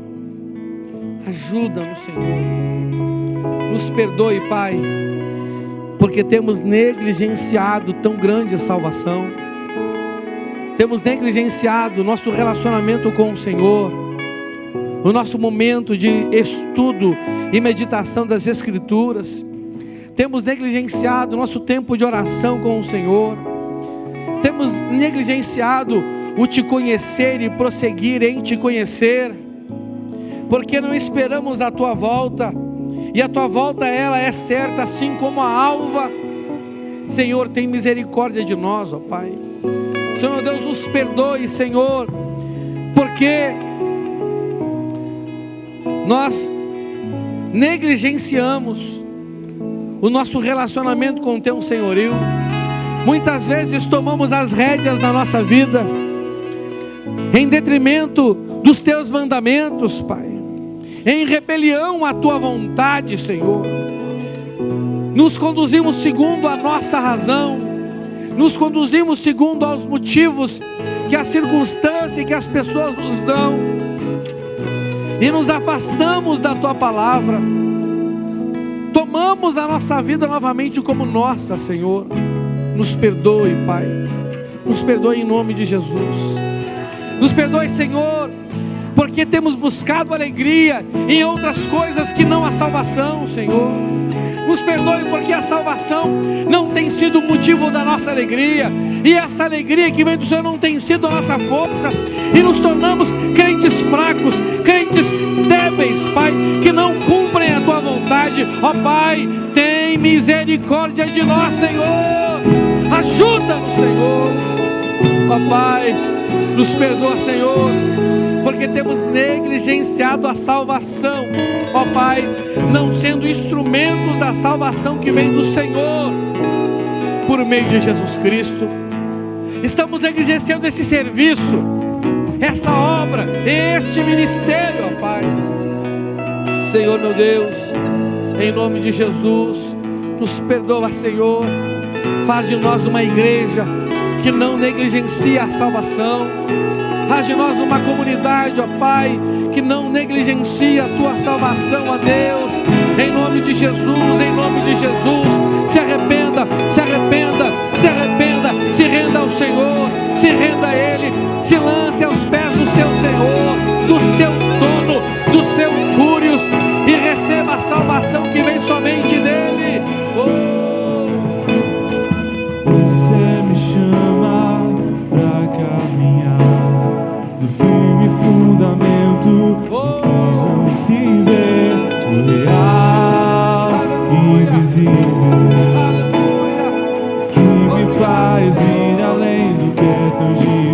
S1: Ajuda-nos, Senhor. Nos perdoe, Pai, porque temos negligenciado tão grande salvação. Temos negligenciado o nosso relacionamento com o Senhor, o nosso momento de estudo e meditação das Escrituras. Temos negligenciado o nosso tempo de oração com o Senhor. Temos negligenciado o te conhecer e prosseguir em te conhecer, porque não esperamos a tua volta, e a tua volta ela é certa, assim como a alva. Senhor, tem misericórdia de nós, ó Pai. Senhor Deus, nos perdoe, Senhor, porque nós negligenciamos o nosso relacionamento com o teu senhorio. Muitas vezes tomamos as rédeas na nossa vida em detrimento dos teus mandamentos, Pai, em rebelião à tua vontade, Senhor. Nos conduzimos segundo a nossa razão, nos conduzimos segundo aos motivos que a circunstância e que as pessoas nos dão, e nos afastamos da tua palavra. Tomamos a nossa vida novamente como nossa, Senhor. Nos perdoe, Pai. Nos perdoe em nome de Jesus. Nos perdoe, Senhor, porque temos buscado alegria em outras coisas que não a salvação, Senhor. Nos perdoe porque a salvação não tem sido o motivo da nossa alegria, e essa alegria que vem do Senhor não tem sido a nossa força, e nos tornamos crentes fracos, crentes débeis, Pai, que não cumprem a tua vontade. Ó Pai, tem misericórdia de nós, Senhor. Ajuda-nos, Senhor. Ó Pai, nos perdoa, Senhor, porque temos negligenciado a salvação, ó Pai, não sendo instrumentos da salvação que vem do Senhor por meio de Jesus Cristo. Estamos negligenciando esse serviço, essa obra, este ministério, ó Pai. Senhor meu Deus, em nome de Jesus, nos perdoa, Senhor. Faz de nós uma igreja que não negligencia a salvação. Faz de nós uma comunidade, ó Pai, que não negligencia a tua salvação, ó Deus. Em nome de Jesus, em nome de Jesus. Se arrependa, se arrependa, se arrependa. Se renda ao Senhor, se renda a Ele. Se lance aos pés do seu Senhor, do seu dono, do seu Cúrios, e receba a salvação que vem somente dEle.
S2: Você me chama pra caminhar no firme fundamento que não se vê, o real, invisível, que me faz ir além do que é tangível.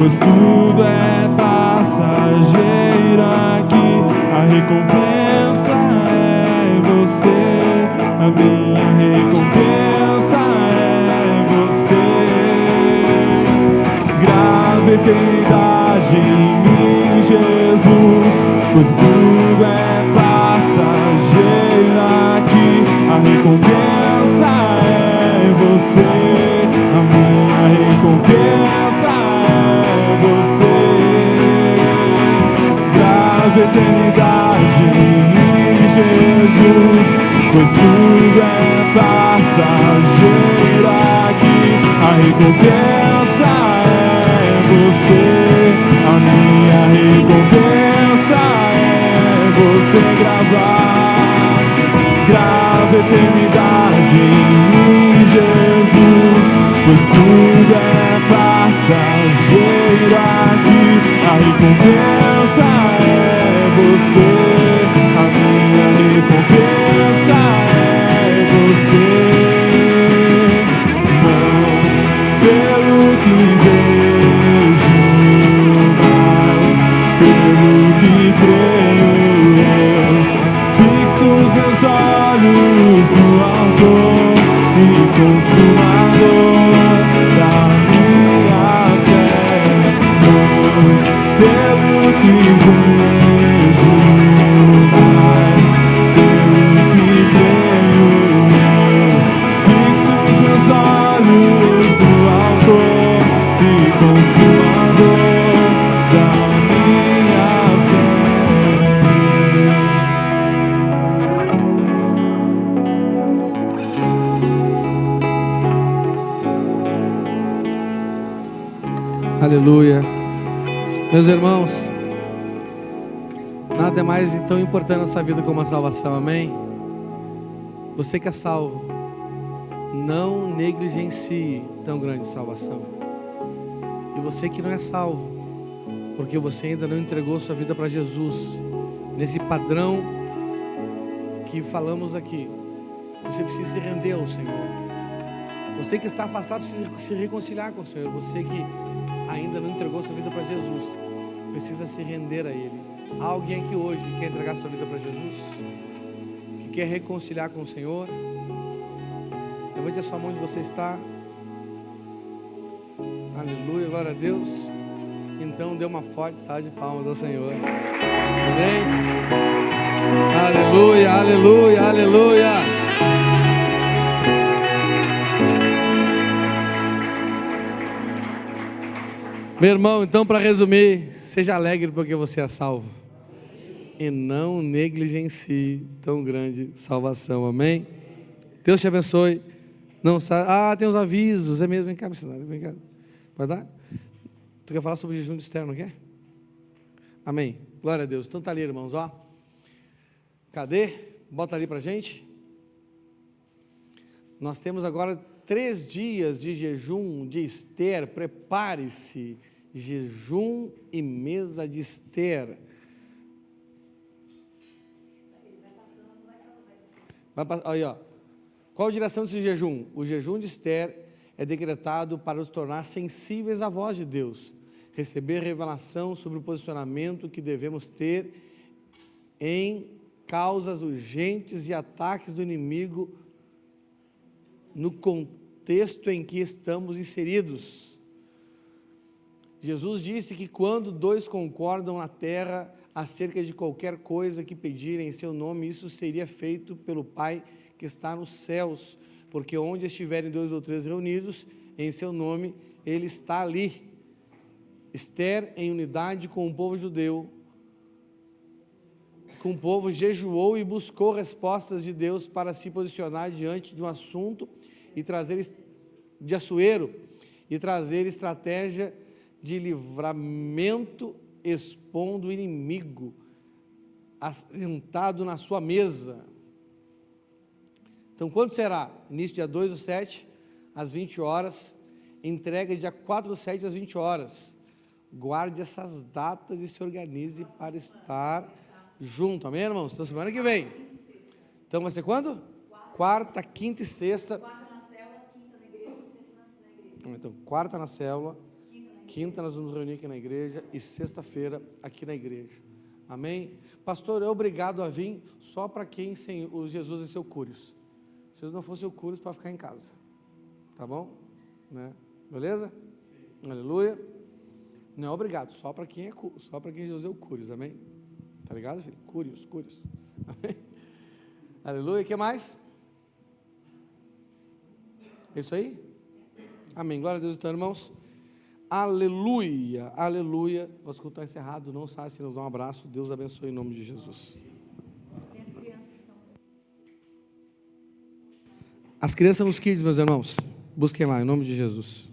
S2: pois tudo é passageiro aqui. A recompensa é você, a minha recompensa é você. Grava eternidade em mim, Jesus, pois tudo é passageiro aqui. A recompensa é você, a minha recompensa é você. Grava eternidade em mim, Jesus, pois tudo é passageiro aqui. A recompensa é você, a minha recompensa é você. Grava eternidade em mim, Jesus, pois tudo é passageiro aqui. A recompensa é você, a minha recompensa é você. Não pelo que vejo, mas pelo que creio eu. Fixo os meus olhos no autor e consumador da minha fé. Não pelo que vejo, mas pelo que creio eu. Fixo os meus olhos no autor e consumador da minha fé.
S1: Aleluia. Meus irmãos, nada é mais tão importante na nossa vida como a salvação, amém? Você que é salvo, não negligencie tão grande salvação. E você que não é salvo, porque você ainda não entregou sua vida para Jesus, nesse padrão que falamos aqui, você precisa se render ao Senhor. Você que está afastado precisa se reconciliar com o Senhor. Você que ainda não entregou sua vida para Jesus, precisa se render a Ele. Há alguém aqui hoje que quer entregar sua vida para Jesus, que quer reconciliar com o Senhor? Levante a sua mão onde você está. Aleluia, glória a Deus. Então dê uma forte salva de palmas ao Senhor. Amém? Aleluia, aleluia, aleluia. Meu irmão, então, para resumir, seja alegre porque você é salvo e não negligencie tão grande salvação, amém? Deus te abençoe. Não sabe? Tem os avisos, é mesmo, vem cá, missionário, vem cá. Vai dar? Tu quer falar sobre jejum externo, não quer? Amém, glória a Deus. Então tá ali, irmãos, ó. Cadê? Bota ali pra gente. Nós temos agora 3 dias de jejum de Esther. Prepare-se. Jejum e mesa de Esther. Aí, ó. Qual a direção desse jejum? O jejum de Esther é decretado para nos tornar sensíveis à voz de Deus, receber revelação sobre o posicionamento que devemos ter em causas urgentes e ataques do inimigo no contexto em que estamos inseridos. Jesus disse que quando 2 concordam na terra acerca de qualquer coisa que pedirem em seu nome, isso seria feito pelo Pai que está nos céus, porque onde estiverem 2 ou 3 reunidos em seu nome, Ele está ali. Esther, em unidade com o povo judeu, com o povo, jejuou e buscou respostas de Deus para se posicionar diante de um assunto e trazer de Assuero e trazer estratégia de livramento, expondo o inimigo assentado na sua mesa. Então, quando será? Início dia 2/7, às 20 horas, entrega dia 4/7, às 20 horas. Guarde essas datas e se organize para estar junto, amém, irmãos? Então, semana que vem. Então, vai ser quando? Quarta, quinta e sexta.
S3: Quarta na célula, quinta na igreja, sexta na igreja.
S1: Então, quarta na célula, Quinta nós vamos reunir aqui na igreja e sexta-feira aqui na igreja. Amém? Pastor, é obrigado a vir só para quem o Jesus é seu cúrios. Se Jesus não fosse o cúrios, para ficar em casa. Tá bom? Né? Beleza? Sim. Aleluia. Não é obrigado, só para quem Jesus é o cúrios. Amém? Tá ligado, filho? Cúrios. Amém? Aleluia. O que mais? É isso aí? Amém. Glória a Deus, então, irmãos. Aleluia, aleluia. Nosso culto está encerrado. Não saia sem nos dar um abraço. Deus abençoe em nome de Jesus. As crianças nos kids, meus irmãos. Busquem lá, em nome de Jesus.